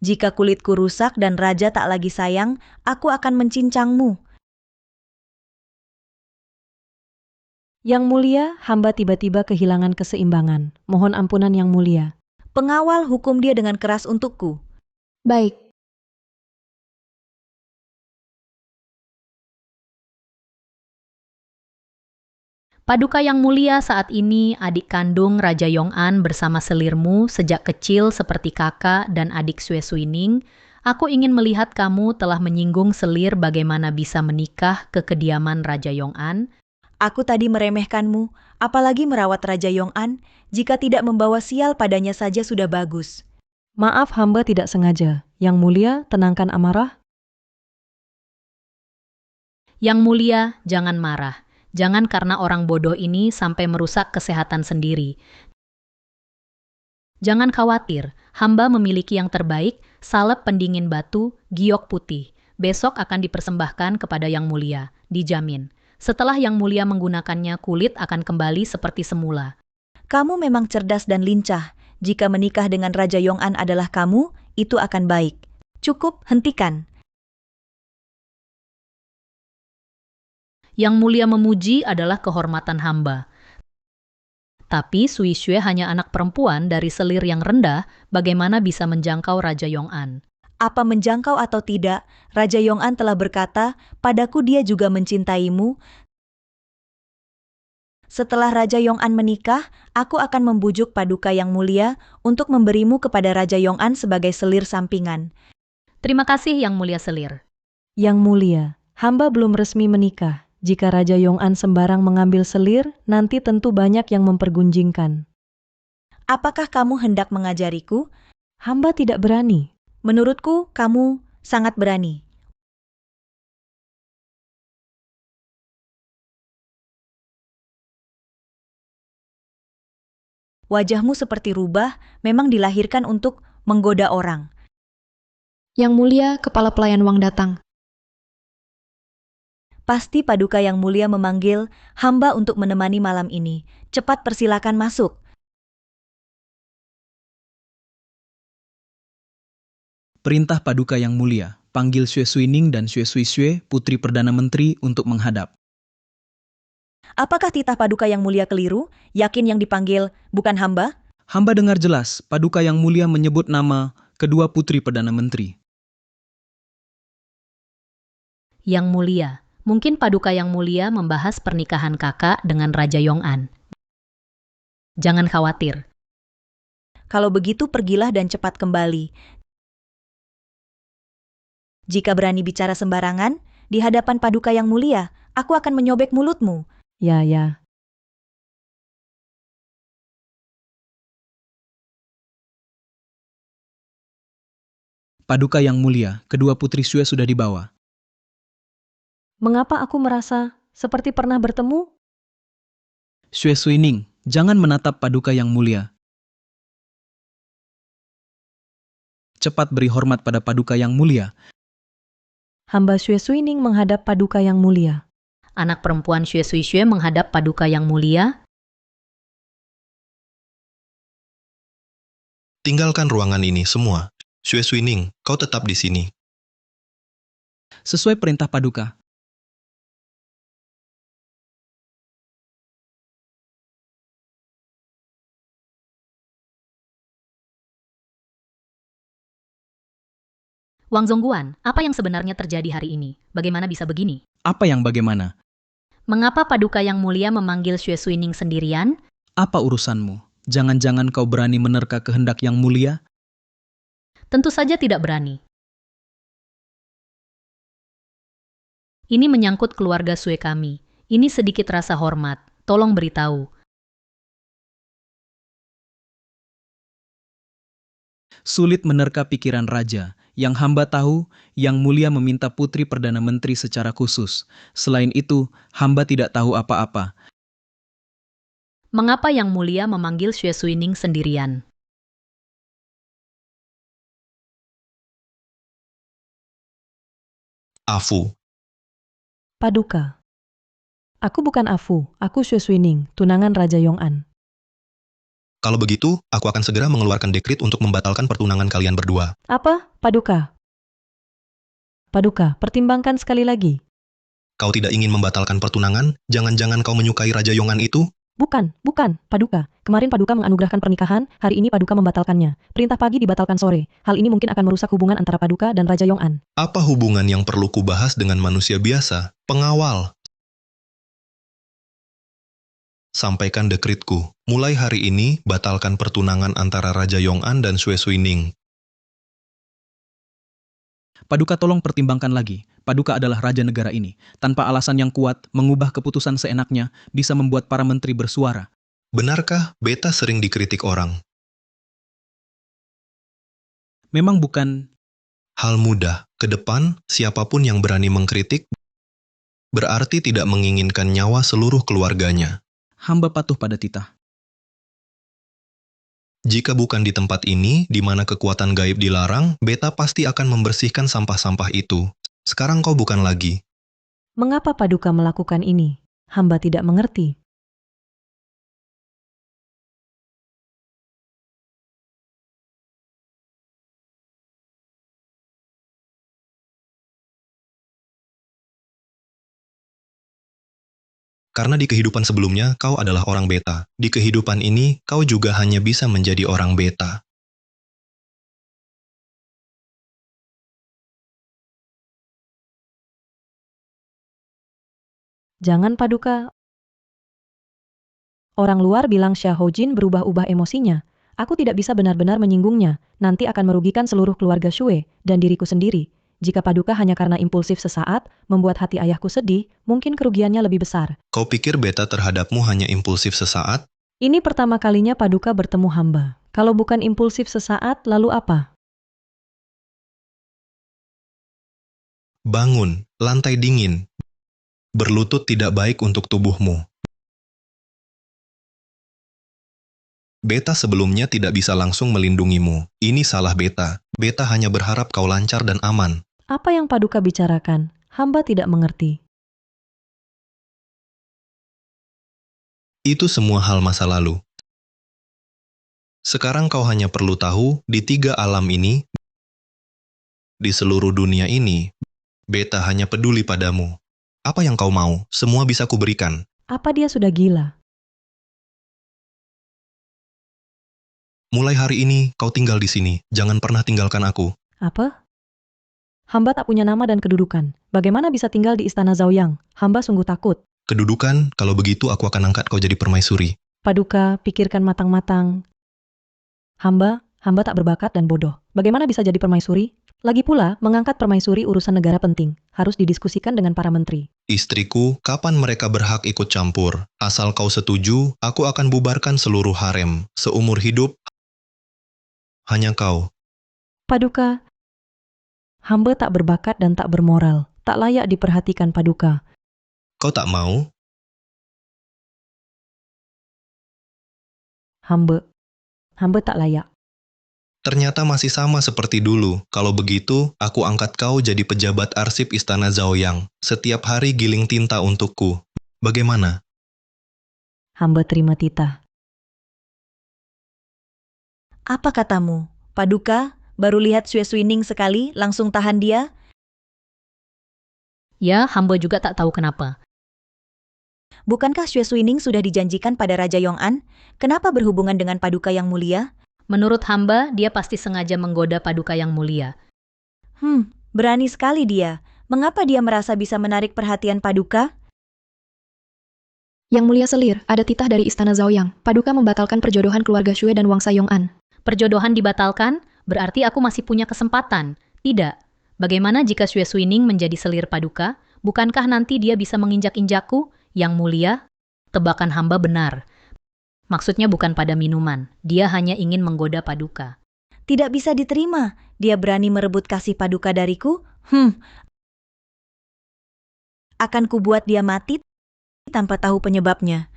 Jika kulitku rusak dan raja tak lagi sayang, aku akan mencincangmu. Yang Mulia, hamba tiba-tiba kehilangan keseimbangan. Mohon ampunan Yang Mulia. Pengawal hukum dia dengan keras untukku. Baik. Paduka Yang Mulia, saat ini adik kandung Raja Yong'an bersama selirmu sejak kecil seperti kakak dan adik Sue Suining. Aku ingin melihat kamu telah menyinggung selir bagaimana bisa menikah ke kediaman Raja Yong'an. Aku tadi meremehkanmu, apalagi merawat Raja Yong'an. Jika tidak membawa sial padanya saja sudah bagus. Maaf, hamba tidak sengaja. Yang Mulia, tenangkan amarah. Yang Mulia, jangan marah. Jangan karena orang bodoh ini sampai merusak kesehatan sendiri. Jangan khawatir, hamba memiliki yang terbaik, salep pendingin batu, giok putih. Besok akan dipersembahkan kepada Yang Mulia, dijamin. Setelah Yang Mulia menggunakannya, kulit akan kembali seperti semula. Kamu memang cerdas dan lincah. Jika menikah dengan Raja Yong'an adalah kamu, itu akan baik. Cukup, hentikan. Yang Mulia memuji adalah kehormatan hamba. Tapi Sui Xue hanya anak perempuan dari selir yang rendah, bagaimana bisa menjangkau Raja Yong'an? Apa menjangkau atau tidak, Raja Yong'an telah berkata, padaku dia juga mencintaimu. Setelah Raja Yong'an menikah, aku akan membujuk Paduka Yang Mulia untuk memberimu kepada Raja Yong'an sebagai selir sampingan. Terima kasih Yang Mulia Selir. Yang Mulia, hamba belum resmi menikah. Jika Raja Yong'an sembarang mengambil selir, nanti tentu banyak yang mempergunjingkan. Apakah kamu hendak mengajariku? Hamba tidak berani. Menurutku, kamu sangat berani. Wajahmu seperti rubah, memang dilahirkan untuk menggoda orang. Yang Mulia, kepala pelayan Wang datang. Pasti Paduka Yang Mulia memanggil hamba untuk menemani malam ini. Cepat persilakan masuk. Perintah Paduka Yang Mulia, panggil Sue Suining dan Sue Sui Xue, Putri Perdana Menteri, untuk menghadap. Apakah titah Paduka Yang Mulia keliru? Yakin yang dipanggil bukan hamba? Hamba dengar jelas, Paduka Yang Mulia menyebut nama kedua Putri Perdana Menteri. Yang Mulia, mungkin Paduka Yang Mulia membahas pernikahan kakak dengan Raja Yong'an. Jangan khawatir. Kalau begitu pergilah dan cepat kembali. Jika berani bicara sembarangan, di hadapan Paduka Yang Mulia, aku akan menyobek mulutmu. Ya, ya. Paduka yang mulia, kedua putri Xue sudah dibawa. Mengapa aku merasa seperti pernah bertemu? Xue Suining, jangan menatap paduka yang mulia. Cepat beri hormat pada paduka yang mulia. Hamba Xue Suining menghadap paduka yang mulia. Anak perempuan Xue Sui Xue menghadap paduka yang mulia. Tinggalkan ruangan ini semua. Xue Suining, kau tetap di sini. Sesuai perintah paduka. Wang Zongguan, apa yang sebenarnya terjadi hari ini? Bagaimana bisa begini? Apa yang bagaimana? Mengapa paduka yang mulia memanggil Xue Suining sendirian? Apa urusanmu? Jangan-jangan kau berani menerka kehendak yang mulia? Tentu saja tidak berani. Ini menyangkut keluarga Sue kami. Ini sedikit rasa hormat. Tolong beritahu. Sulit menerka pikiran raja. Yang hamba tahu, yang mulia meminta putri Perdana Menteri secara khusus. Selain itu, hamba tidak tahu apa-apa. Mengapa yang mulia memanggil Xue Suining sendirian? Afu. Paduka. Aku bukan Afu, aku Xue Suining, tunangan Raja Yong'an. Kalau begitu, aku akan segera mengeluarkan dekrit untuk membatalkan pertunangan kalian berdua. Apa, Paduka? Paduka, pertimbangkan sekali lagi. Kau tidak ingin membatalkan pertunangan? Jangan-jangan kau menyukai Raja Yong'an itu? Bukan, Paduka. Kemarin Paduka menganugerahkan pernikahan, hari ini Paduka membatalkannya. Perintah pagi dibatalkan sore. Hal ini mungkin akan merusak hubungan antara Paduka dan Raja Yong'an. Apa hubungan yang perlu kubahas dengan manusia biasa? Pengawal. Sampaikan dekritku. Mulai hari ini, batalkan pertunangan antara Raja Yong'an dan Xue Suining. Paduka tolong pertimbangkan lagi. Paduka adalah raja negara ini. Tanpa alasan yang kuat, mengubah keputusan seenaknya bisa membuat para menteri bersuara. Benarkah beta sering dikritik orang? Memang bukan Hal mudah. Ke depan, siapapun yang berani mengkritik, berarti tidak menginginkan nyawa seluruh keluarganya. hamba patuh pada titah. Jika bukan di tempat ini, di mana kekuatan gaib dilarang, beta pasti akan membersihkan sampah-sampah itu. Sekarang kau bukan lagi. Mengapa Paduka melakukan ini? Hamba tidak mengerti. Karena di kehidupan sebelumnya, kau adalah orang beta. Di kehidupan ini, kau juga hanya bisa menjadi orang beta. Jangan Paduka. Orang luar bilang Xiahou-jin berubah-ubah emosinya. Aku tidak bisa benar-benar menyinggungnya. Nanti akan merugikan seluruh keluarga Xue dan diriku sendiri. Jika Paduka hanya karena impulsif sesaat, membuat hati ayahku sedih, mungkin kerugiannya lebih besar. Kau pikir beta terhadapmu hanya impulsif sesaat? Ini pertama kalinya Paduka bertemu hamba. Kalau bukan impulsif sesaat, lalu apa? Bangun, lantai dingin. Berlutut tidak baik untuk tubuhmu. Beta sebelumnya tidak bisa langsung melindungimu. Ini salah beta. Beta hanya berharap kau lancar dan aman. Apa yang Paduka bicarakan? Hamba tidak mengerti. Itu semua hal masa lalu. Sekarang kau hanya perlu tahu, di 3 alam ini, di seluruh dunia ini, beta hanya peduli padamu. Apa yang kau mau, semua bisa kuberikan. Apa dia sudah gila? Mulai hari ini, kau tinggal di sini. Jangan pernah tinggalkan aku. Apa? Hamba tak punya nama dan kedudukan. Bagaimana bisa tinggal di istana Zaoyang? Hamba sungguh takut. Kedudukan, kalau begitu aku akan angkat kau jadi permaisuri. Paduka, pikirkan matang-matang. Hamba tak berbakat dan bodoh. Bagaimana bisa jadi permaisuri? Lagi pula, mengangkat permaisuri urusan negara penting. Harus didiskusikan dengan para menteri. Istriku, kapan mereka berhak ikut campur? Asal kau setuju, aku akan bubarkan seluruh harem. Seumur hidup, hanya kau. Paduka, hamba tak berbakat dan tak bermoral. Tak layak diperhatikan Paduka. Kau tak mau? Hamba tak layak. Ternyata masih sama seperti dulu. Kalau begitu, aku angkat kau jadi pejabat arsip Istana Zaoyang. Setiap hari giling tinta untukku. Bagaimana? Hamba terima titah. Apa katamu? Paduka, baru lihat Xue Suining sekali, langsung tahan dia? Ya, hamba juga tak tahu kenapa. Bukankah Xue Suining sudah dijanjikan pada Raja Yong'an? Kenapa berhubungan dengan Paduka yang mulia? Menurut hamba, dia pasti sengaja menggoda Paduka yang mulia. Berani sekali dia. Mengapa dia merasa bisa menarik perhatian Paduka? Yang mulia selir, ada titah dari Istana Zaoyang. Paduka membatalkan perjodohan keluarga Xue dan Wangsa Yong'an. Perjodohan dibatalkan, berarti aku masih punya kesempatan. Tidak. Bagaimana jika Xue Suining menjadi selir Paduka? Bukankah nanti dia bisa menginjak-injakku? Yang mulia, tebakan hamba benar. Maksudnya bukan pada minuman. Dia hanya ingin menggoda Paduka. Tidak bisa diterima. Dia berani merebut kasih Paduka dariku? Akan kubuat dia mati tanpa tahu penyebabnya.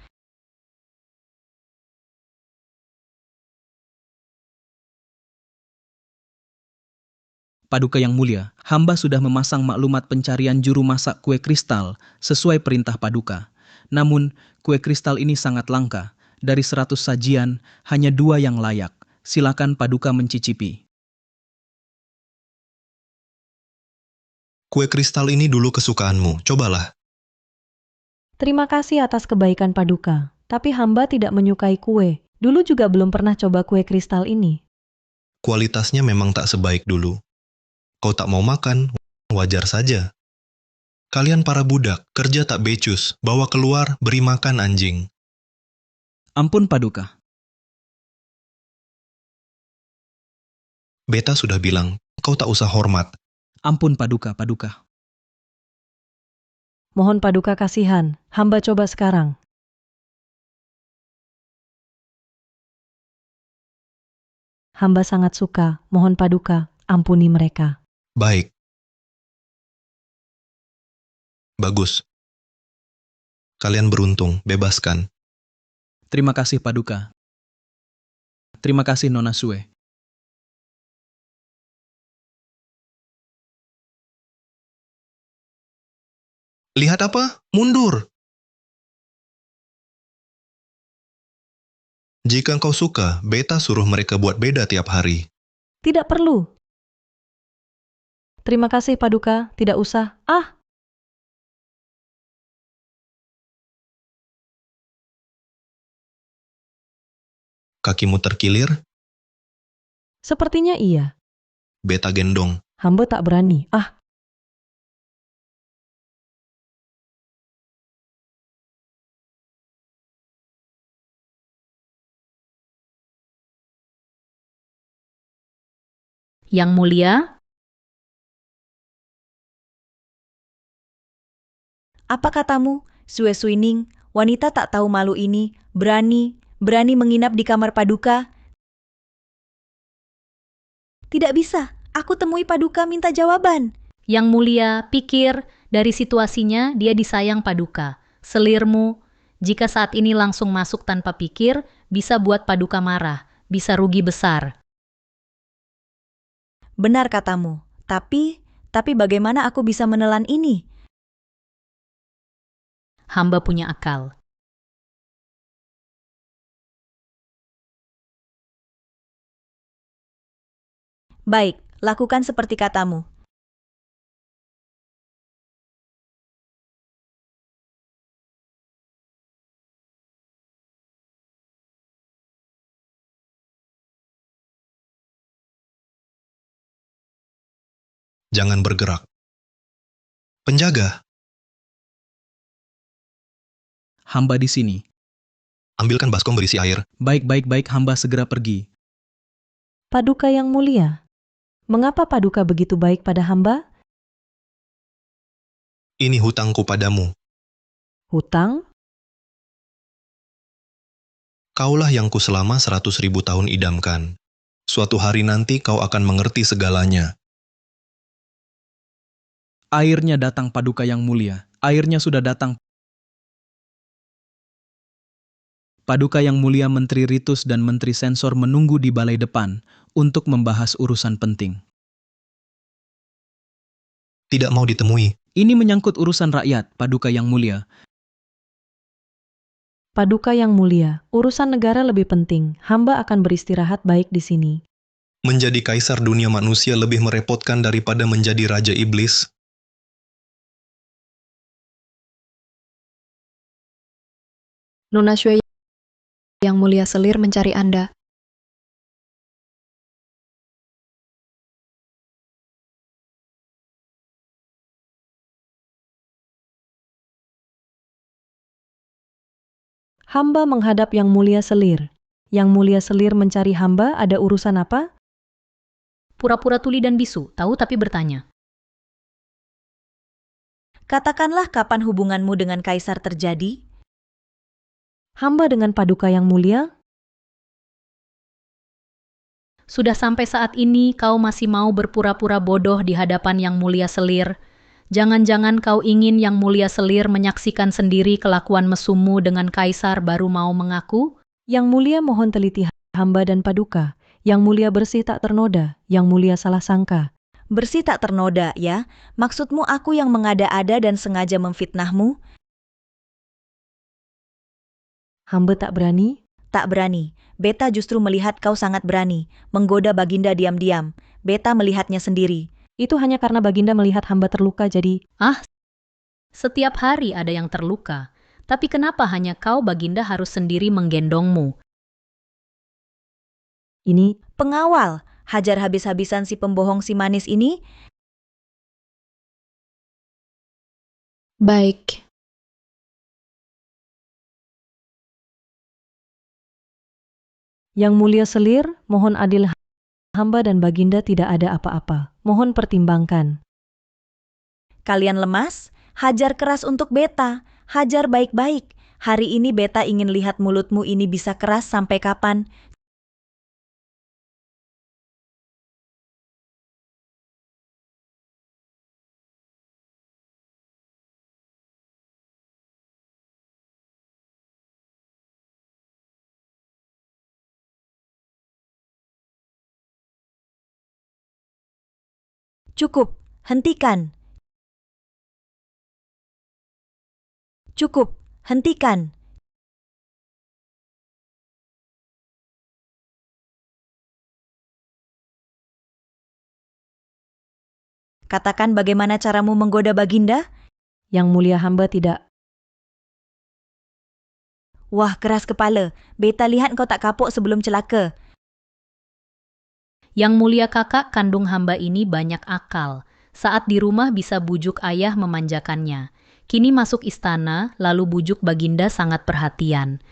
Paduka yang mulia, hamba sudah memasang maklumat pencarian juru masak kue kristal sesuai perintah Paduka. Namun, kue kristal ini sangat langka. Dari 100 sajian, hanya 2 yang layak. Silakan Paduka mencicipi. Kue kristal ini dulu kesukaanmu, cobalah. Terima kasih atas kebaikan Paduka. Tapi hamba tidak menyukai kue. Dulu juga belum pernah coba kue kristal ini. Kualitasnya memang tak sebaik dulu. Kau tak mau makan, wajar saja. Kalian para budak, kerja tak becus, bawa keluar, beri makan anjing. Ampun Paduka. Beta sudah bilang, kau tak usah hormat. Ampun Paduka, Paduka. Mohon Paduka kasihan. Hamba coba sekarang. Hamba sangat suka. Mohon Paduka, ampuni mereka. Baik. Bagus. Kalian beruntung, bebaskan. Terima kasih Paduka. Terima kasih Nona Xue. Lihat apa? Mundur. Jika engkau suka, Beta suruh mereka buat beda tiap hari. Tidak perlu. Terima kasih Paduka, tidak usah. Kakimu terkilir, Sepertinya iya. Beta gendong. Hamba tak berani. Yang mulia, Apa katamu, Xue Suining, wanita tak tahu malu ini, berani menginap di kamar Paduka? Tidak bisa, aku temui Paduka minta jawaban. Yang mulia, pikir dari situasinya dia disayang Paduka. Selirmu, jika saat ini langsung masuk tanpa pikir, bisa buat Paduka marah, bisa rugi besar. Benar katamu, tapi bagaimana aku bisa menelan ini? Hamba punya akal. Baik, lakukan seperti katamu. Jangan bergerak. Penjaga, Hamba di sini. ambilkan baskom berisi air. Baik, hamba segera pergi. Paduka yang mulia, mengapa Paduka begitu baik pada hamba? Ini hutangku padamu. Hutang? Kaulah yang ku selama 100.000 tahun idamkan. Suatu hari nanti kau akan mengerti segalanya. Airnya datang Paduka yang mulia. Airnya sudah datang. Paduka yang mulia, Menteri Ritus dan Menteri Sensor menunggu di balai depan untuk membahas urusan penting. Tidak mau ditemui. Ini menyangkut urusan rakyat, Paduka yang mulia. Paduka yang mulia, urusan negara lebih penting. Hamba akan beristirahat baik di sini. Menjadi kaisar dunia manusia lebih merepotkan daripada menjadi raja iblis. Nona Shui yang mulia selir mencari Anda. Hamba menghadap Yang Mulia Selir. Yang Mulia Selir mencari hamba, ada urusan apa? Pura-pura tuli dan bisu, tahu tapi bertanya. Katakanlah kapan hubunganmu dengan kaisar terjadi? Hamba dengan Paduka yang mulia? Sudah sampai saat ini kau masih mau berpura-pura bodoh di hadapan Yang Mulia Selir. Jangan-jangan kau ingin Yang Mulia Selir menyaksikan sendiri kelakuan mesummu dengan kaisar baru mau mengaku? Yang Mulia mohon teliti hamba dan Paduka. Yang Mulia bersih tak ternoda, Yang Mulia salah sangka. Bersih tak ternoda, ya? Maksudmu aku yang mengada-ada dan sengaja memfitnahmu? Hamba tak berani? Tak berani. Beta justru melihat kau sangat berani, menggoda Baginda diam-diam. Beta melihatnya sendiri. Itu hanya karena Baginda melihat hamba terluka jadi... Setiap hari ada yang terluka. Tapi kenapa hanya kau, Baginda, harus sendiri menggendongmu? Ini... Pengawal, hajar habis-habisan si pembohong si manis ini. Baik. Yang Mulia Selir, mohon adil hamba dan Baginda tidak ada apa-apa. Mohon pertimbangkan. Kalian lemas? Hajar keras untuk beta. Hajar baik-baik. Hari ini beta ingin lihat mulutmu ini bisa keras sampai kapan. Cukup, hentikan. Cukup, hentikan. Katakan bagaimana caramu menggoda Baginda? Yang Mulia hamba tidak. Wah, keras kepala. Beta lihat kau tak kapok sebelum celaka. Yang Mulia kakak kandung hamba ini banyak akal. Saat di rumah bisa bujuk ayah memanjakannya. Kini masuk istana, lalu bujuk Baginda sangat perhatian.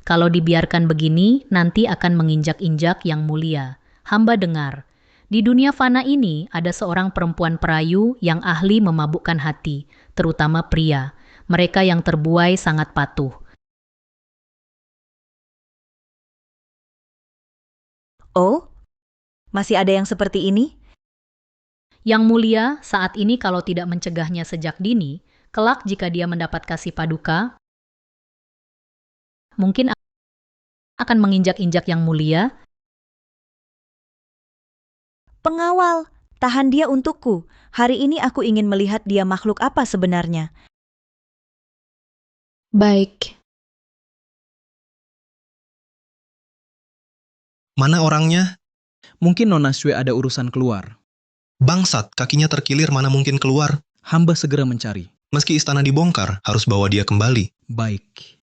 Kalau dibiarkan begini, nanti akan menginjak-injak Yang Mulia. Hamba dengar, di dunia fana ini ada seorang perempuan perayu yang ahli memabukkan hati, terutama pria. Mereka yang terbuai sangat patuh. Oh, masih ada yang seperti ini? Yang Mulia, saat ini kalau tidak mencegahnya sejak dini, kelak jika dia mendapat kasih Paduka, mungkin akan menginjak-injak Yang Mulia. Pengawal, tahan dia untukku. Hari ini aku ingin melihat dia makhluk apa sebenarnya. Baik. Mana orangnya? Mungkin Nona Shui ada urusan keluar. Bangsat, kakinya terkilir, mana mungkin keluar. Hamba segera mencari. Meski istana dibongkar, harus bawa dia kembali. Baik.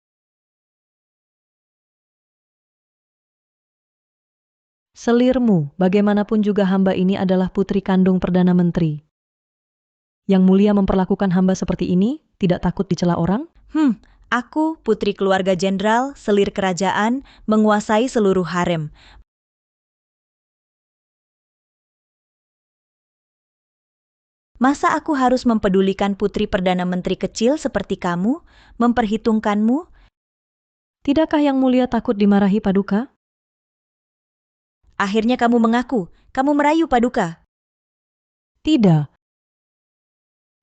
Selirmu, bagaimanapun juga hamba ini adalah putri kandung Perdana Menteri. Yang Mulia memperlakukan hamba seperti ini, tidak takut dicela orang? Aku, putri keluarga jenderal, selir kerajaan, menguasai seluruh harem. Masa aku harus mempedulikan putri Perdana Menteri kecil seperti kamu, memperhitungkanmu? Tidakkah Yang Mulia takut dimarahi Paduka? Akhirnya kamu mengaku, kamu merayu Paduka. Tidak.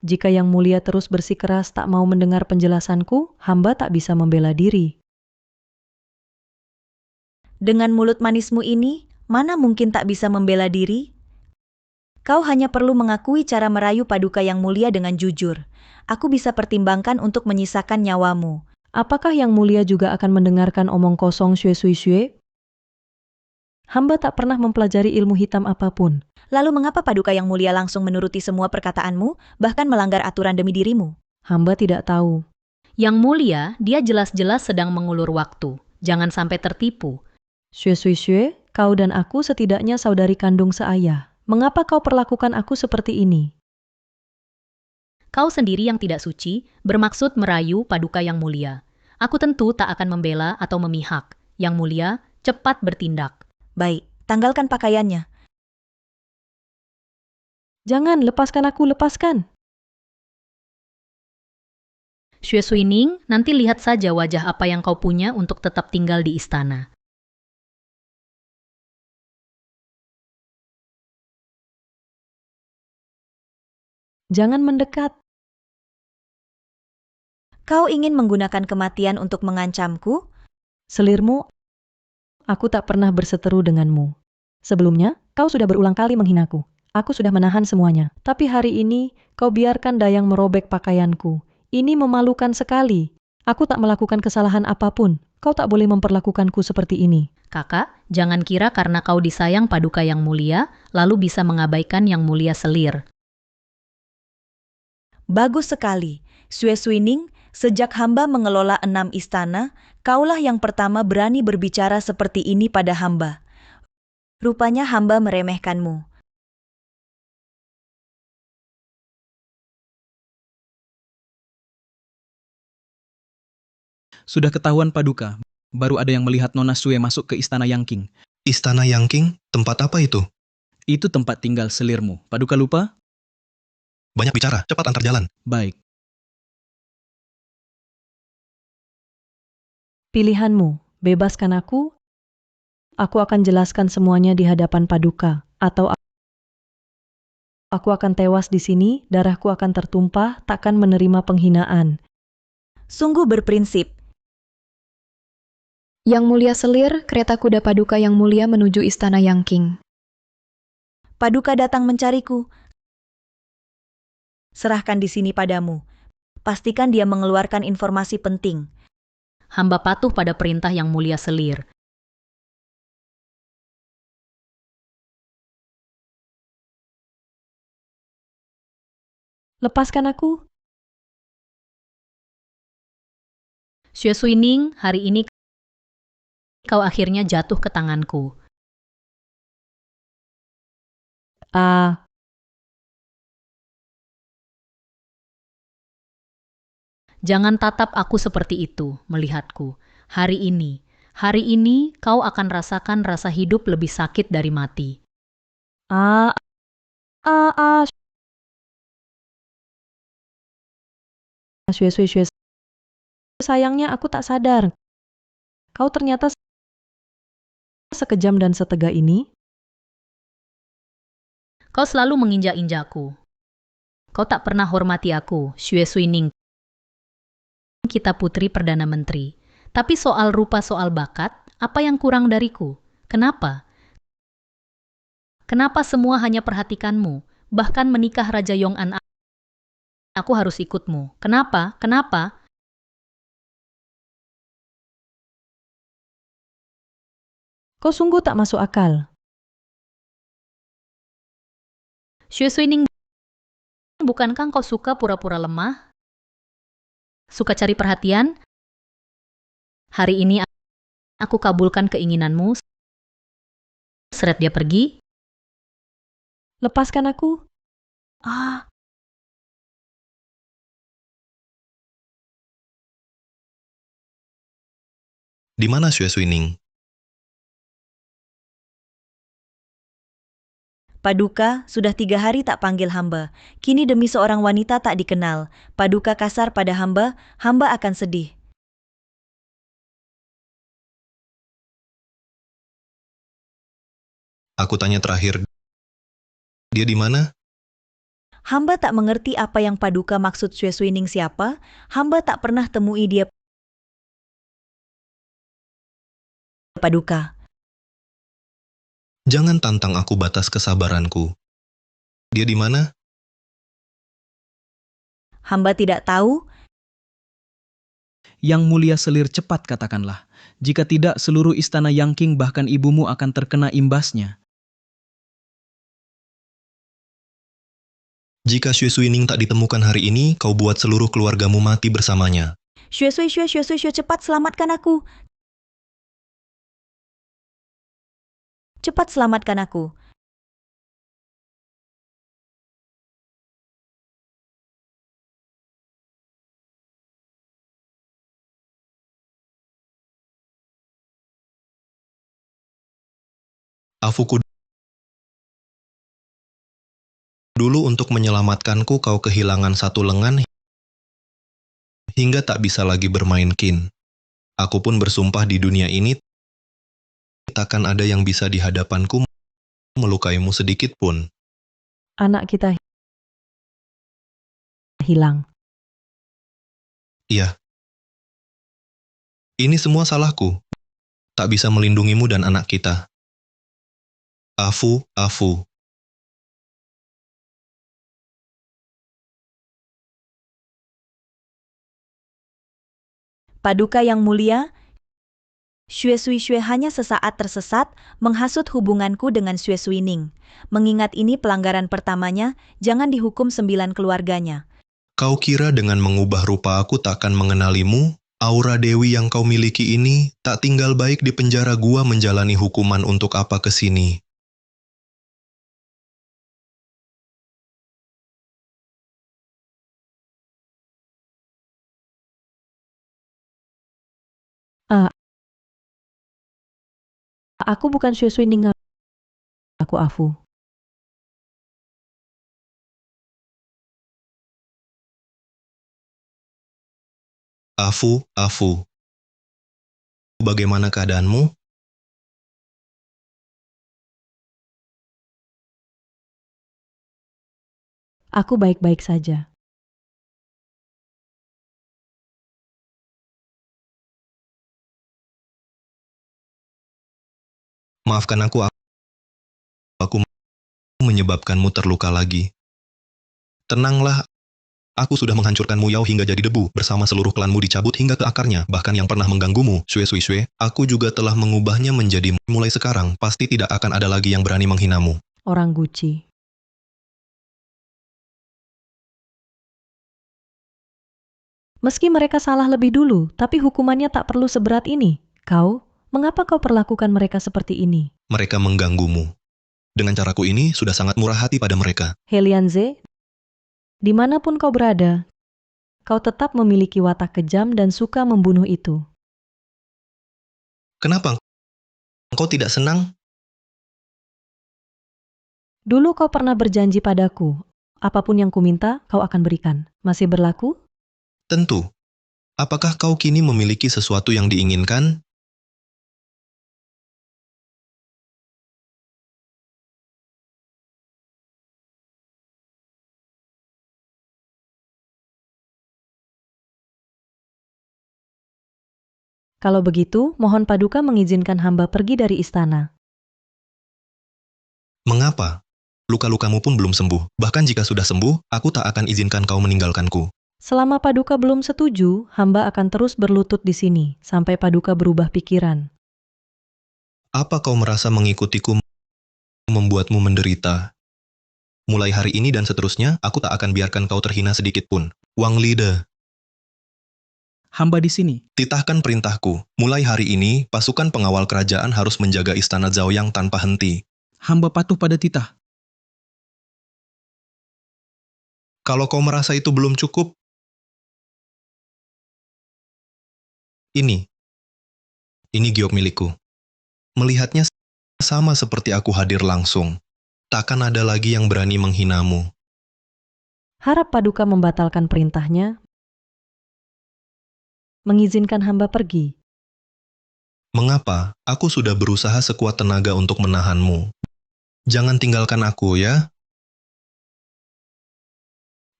Jika Yang Mulia terus bersikeras tak mau mendengar penjelasanku, hamba tak bisa membela diri. Dengan mulut manismu ini, mana mungkin tak bisa membela diri? Kau hanya perlu mengakui cara merayu Paduka Yang Mulia dengan jujur. Aku bisa pertimbangkan untuk menyisakan nyawamu. Apakah Yang Mulia juga akan mendengarkan omong kosong Xue? Hamba tak pernah mempelajari ilmu hitam apapun. Lalu mengapa Paduka Yang Mulia langsung menuruti semua perkataanmu, bahkan melanggar aturan demi dirimu? Hamba tidak tahu. Yang Mulia, dia jelas-jelas sedang mengulur waktu. Jangan sampai tertipu. Xue, kau dan aku setidaknya saudari kandung seayah. Mengapa kau perlakukan aku seperti ini? Kau sendiri yang tidak suci, bermaksud merayu Paduka Yang Mulia. Aku tentu tak akan membela atau memihak. Yang Mulia, cepat bertindak. Baik, tanggalkan pakaiannya. Jangan, lepaskan aku, lepaskan. Xue Suining, nanti lihat saja wajah apa yang kau punya untuk tetap tinggal di istana. Jangan mendekat. Kau ingin menggunakan kematian untuk mengancamku? Selirmu, aku tak pernah berseteru denganmu. Sebelumnya, kau sudah berulang kali menghinaku. Aku sudah menahan semuanya. Tapi hari ini, kau biarkan Dayang merobek pakaianku. Ini memalukan sekali. Aku tak melakukan kesalahan apapun. Kau tak boleh memperlakukanku seperti ini. Kakak, jangan kira karena kau disayang Paduka Yang Mulia, lalu bisa mengabaikan Yang Mulia Selir. Bagus sekali. Xue Suining, sejak hamba mengelola 6 istana, kaulah yang pertama berani berbicara seperti ini pada hamba. Rupanya hamba meremehkanmu. Sudah ketahuan Paduka, baru ada yang melihat Nona Sue masuk ke istana Yangking. Istana Yangking, tempat apa itu? Itu tempat tinggal selirmu. Paduka lupa? Banyak bicara, cepat antar jalan. Baik. Pilihanmu, bebaskan aku akan jelaskan semuanya di hadapan Paduka, atau aku akan tewas di sini, darahku akan tertumpah, takkan menerima penghinaan. Sungguh berprinsip. Yang Mulia Selir, kereta kuda Paduka Yang Mulia menuju istana Yangking. Paduka datang mencariku. Serahkan di sini padamu. Pastikan dia mengeluarkan informasi penting. Hamba patuh pada perintah Yang Mulia Selir. Lepaskan aku. Xue Suining, hari ini kau akhirnya jatuh ke tanganku. Jangan tatap aku seperti itu, melihatku. Hari ini kau akan rasakan rasa hidup lebih sakit dari mati. Xue. Sayangnya aku tak sadar. Kau ternyata sekejam dan setega ini. Kau selalu menginjak-injakku. Kau tak pernah hormati aku, Xue Suining. Kita putri Perdana Menteri. Tapi soal rupa, soal bakat, apa yang kurang dariku? Kenapa? Kenapa semua hanya perhatikanmu? Bahkan menikah Raja Yong'an, aku harus ikutmu. Kenapa? Kenapa? Kau sungguh tak masuk akal. Xue Suining, bukankah kau suka pura-pura lemah? Suka cari perhatian? Hari ini aku kabulkan keinginanmu. Seret dia pergi. Lepaskan aku. Di mana Xue Suining? Paduka, sudah 3 hari tak panggil hamba. Kini demi seorang wanita tak dikenal, Paduka kasar pada hamba, hamba akan sedih. Aku tanya terakhir, dia di mana? Hamba tak mengerti apa yang Paduka maksud Xue Suining siapa, hamba tak pernah temui dia. Paduka. Jangan tantang aku batas kesabaranku. Dia di mana? Hamba tidak tahu. Yang mulia selir cepat katakanlah. Jika tidak, seluruh istana Yangqing bahkan ibumu akan terkena imbasnya. Jika Xue Suining tak ditemukan hari ini, kau buat seluruh keluargamu mati bersamanya. Xue, cepat selamatkan aku. Cepat selamatkan aku. Afuku dulu untuk menyelamatkanku kau kehilangan satu lengan hingga tak bisa lagi bermain kin. Aku pun bersumpah di dunia ini takkan ada yang bisa di hadapanku melukaimu sedikit pun. Anak kita hilang. Iya. Ini semua salahku. Tak bisa melindungimu dan anak kita. Afu. Paduka yang mulia, Xue hanya sesaat tersesat menghasut hubunganku dengan Xue Suining. Mengingat ini pelanggaran pertamanya, jangan dihukum 9 keluarganya. Kau kira dengan mengubah rupa aku takkan mengenalimu? Aura Dewi yang kau miliki ini tak tinggal baik di penjara gua menjalani hukuman untuk apa kesini. Aku bukan Xue Suining, aku Afu. Afu. Bagaimana keadaanmu? Aku baik-baik saja. Maafkan aku menyebabkanmu terluka lagi. Tenanglah, aku sudah menghancurkan Muyao hingga jadi debu, bersama seluruh klanmu dicabut hingga ke akarnya, bahkan yang pernah mengganggumu, Xue, aku juga telah mengubahnya menjadi mulai sekarang, pasti tidak akan ada lagi yang berani menghinamu. Orang Guci. Meski mereka salah lebih dulu, tapi hukumannya tak perlu seberat ini. Mengapa kau perlakukan mereka seperti ini? Mereka mengganggumu. Dengan caraku ini, sudah sangat murah hati pada mereka. Helianze, dimanapun kau berada, kau tetap memiliki watak kejam dan suka membunuh itu. Kenapa? Engkau tidak senang? Dulu kau pernah berjanji padaku, apapun yang kuminta, kau akan berikan. Masih berlaku? Tentu. Apakah kau kini memiliki sesuatu yang diinginkan? Kalau begitu, mohon Paduka mengizinkan hamba pergi dari istana. Mengapa? Luka-lukamu pun belum sembuh. Bahkan jika sudah sembuh, aku tak akan izinkan kau meninggalkanku. Selama Paduka belum setuju, hamba akan terus berlutut di sini, sampai Paduka berubah pikiran. Apa kau merasa mengikutiku membuatmu menderita? Mulai hari ini dan seterusnya, aku tak akan biarkan kau terhina sedikit pun. Wang Lide. Hamba di sini. Titahkan perintahku. Mulai hari ini, pasukan pengawal kerajaan harus menjaga istana Zhaoyang tanpa henti. Hamba patuh pada titah. Kalau kau merasa itu belum cukup, ini giok milikku. Melihatnya sama seperti aku hadir langsung. takkan ada lagi yang berani menghinamu. Harap Paduka membatalkan perintahnya, mengizinkan hamba pergi. Mengapa? Aku sudah berusaha sekuat tenaga untuk menahanmu. Jangan tinggalkan aku, ya?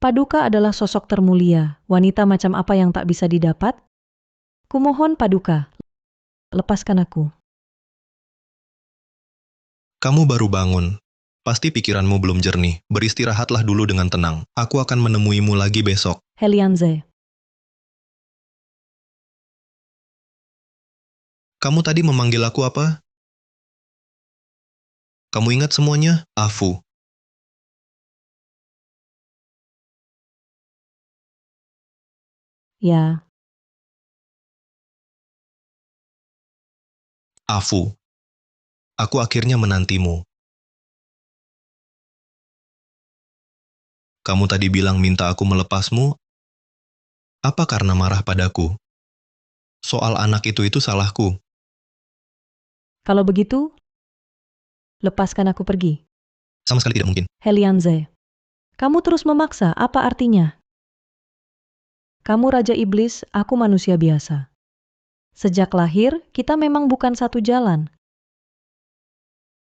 Paduka adalah sosok termulia, wanita macam apa yang tak bisa didapat? Kumohon Paduka, lepaskan aku. Kamu baru bangun. Pasti pikiranmu belum jernih. Beristirahatlah dulu dengan tenang. Aku akan menemuimu lagi besok. Helianze, Kamu tadi memanggil aku apa? Kamu ingat semuanya? Afu. ya, Afu. Aku akhirnya menantimu. Kamu tadi bilang minta aku melepasmu. Apa karena marah padaku? Soal anak itu salahku. kalau begitu, lepaskan aku pergi. Sama sekali tidak mungkin. Helianze, kamu terus memaksa, apa artinya? Kamu Raja Iblis, aku manusia biasa. Sejak lahir, kita memang bukan satu jalan.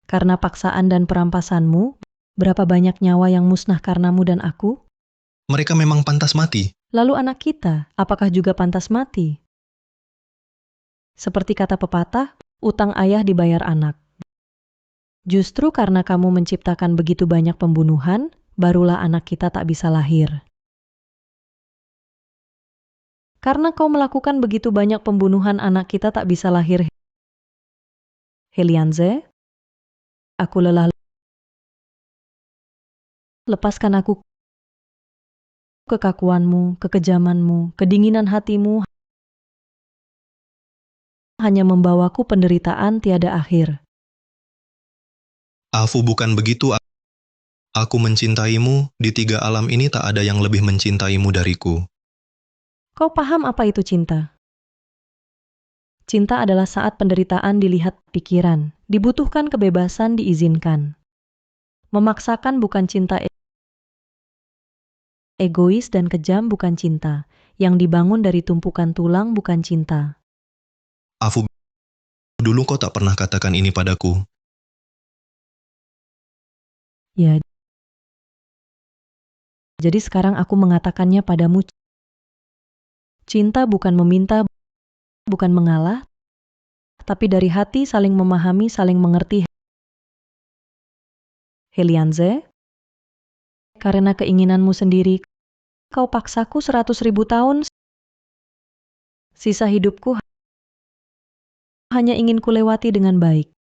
Karena paksaan dan perampasanmu, berapa banyak nyawa yang musnah karenamu dan aku? Mereka memang pantas mati. Lalu anak kita, apakah juga pantas mati? Seperti kata pepatah, utang ayah dibayar anak. Justru karena kamu menciptakan begitu banyak pembunuhan, barulah anak kita tak bisa lahir. Karena kau melakukan begitu banyak pembunuhan, anak kita tak bisa lahir. Helianze, aku lelah. Lepaskan aku. Kekakuanmu, kekejamanmu, kedinginan hatimu hanya membawaku penderitaan tiada akhir. Afu, bukan begitu. Aku mencintaimu. Di 3 alam ini tak ada yang lebih mencintaimu dariku. Kau paham apa itu cinta? Cinta adalah saat penderitaan dilihat pikiran, dibutuhkan kebebasan diizinkan. Memaksakan bukan cinta. Egois dan kejam bukan cinta. Yang dibangun dari tumpukan tulang bukan cinta. Afu, dulu kau tak pernah katakan ini padaku. Ya. Jadi sekarang aku mengatakannya padamu. Cinta bukan meminta, bukan mengalah, tapi dari hati saling memahami, saling mengerti. Helianze, karena keinginanmu sendiri, kau paksaku 100.000 tahun. Sisa hidupku hanya ingin kulewati dengan baik.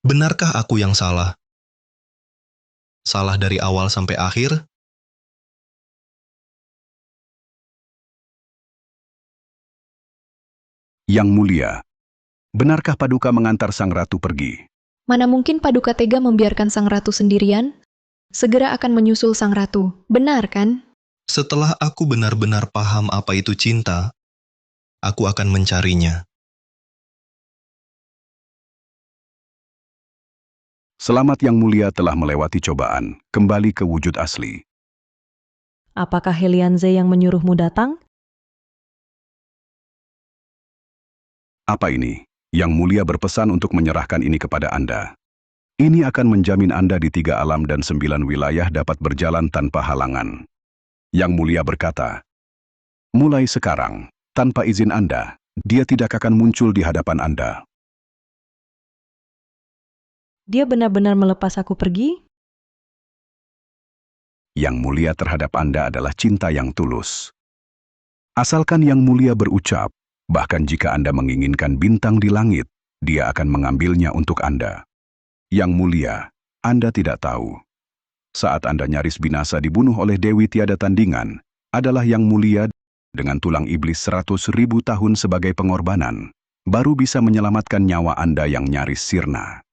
Benarkah aku yang salah? Salah dari awal sampai akhir? Yang mulia, benarkah Paduka mengantar sang ratu pergi? Mana mungkin Paduka tega membiarkan sang ratu sendirian? Segera akan menyusul sang ratu, benar kan? Setelah aku benar-benar paham apa itu cinta, aku akan mencarinya. Selamat Yang Mulia telah melewati cobaan, kembali ke wujud asli. Apakah Helianze yang menyuruhmu datang? Apa ini? Yang Mulia berpesan untuk menyerahkan ini kepada Anda. Ini akan menjamin Anda di 3 alam dan 9 wilayah dapat berjalan tanpa halangan. Yang Mulia berkata, mulai sekarang, tanpa izin Anda, dia tidak akan muncul di hadapan Anda. Dia benar-benar melepas aku pergi? Yang Mulia terhadap Anda adalah cinta yang tulus. Asalkan Yang Mulia berucap, bahkan jika Anda menginginkan bintang di langit, dia akan mengambilnya untuk Anda. Yang Mulia, Anda tidak tahu. Saat Anda nyaris binasa dibunuh oleh Dewi tiada tandingan, adalah Yang Mulia dengan tulang iblis 100.000 tahun sebagai pengorbanan, baru bisa menyelamatkan nyawa Anda yang nyaris sirna.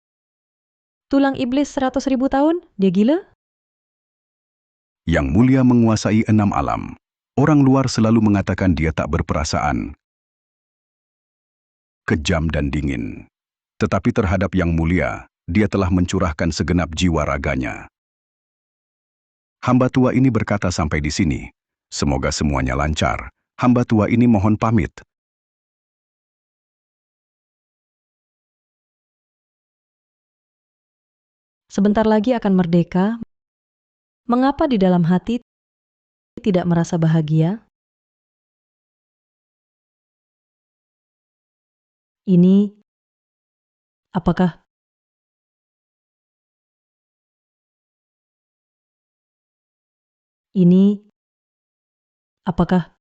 Tulang iblis 100.000 tahun? Dia gila? Yang Mulia menguasai 6 alam. Orang luar selalu mengatakan dia tak berperasaan, kejam dan dingin. Tetapi terhadap Yang Mulia, dia telah mencurahkan segenap jiwa raganya. Hamba tua ini berkata sampai di sini. Semoga semuanya lancar. Hamba tua ini mohon pamit. Sebentar lagi akan merdeka. Mengapa di dalam hati tidak merasa bahagia? Ini apakah apakah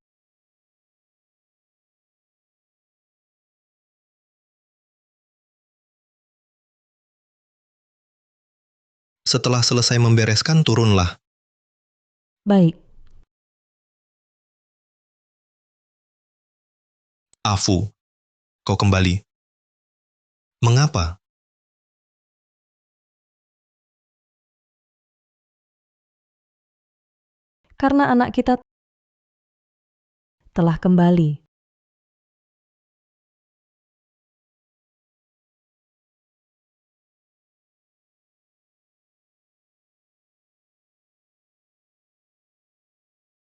Setelah selesai membereskan, turunlah. baik? Afu, kau kembali. Mengapa? Karena anak kita telah kembali.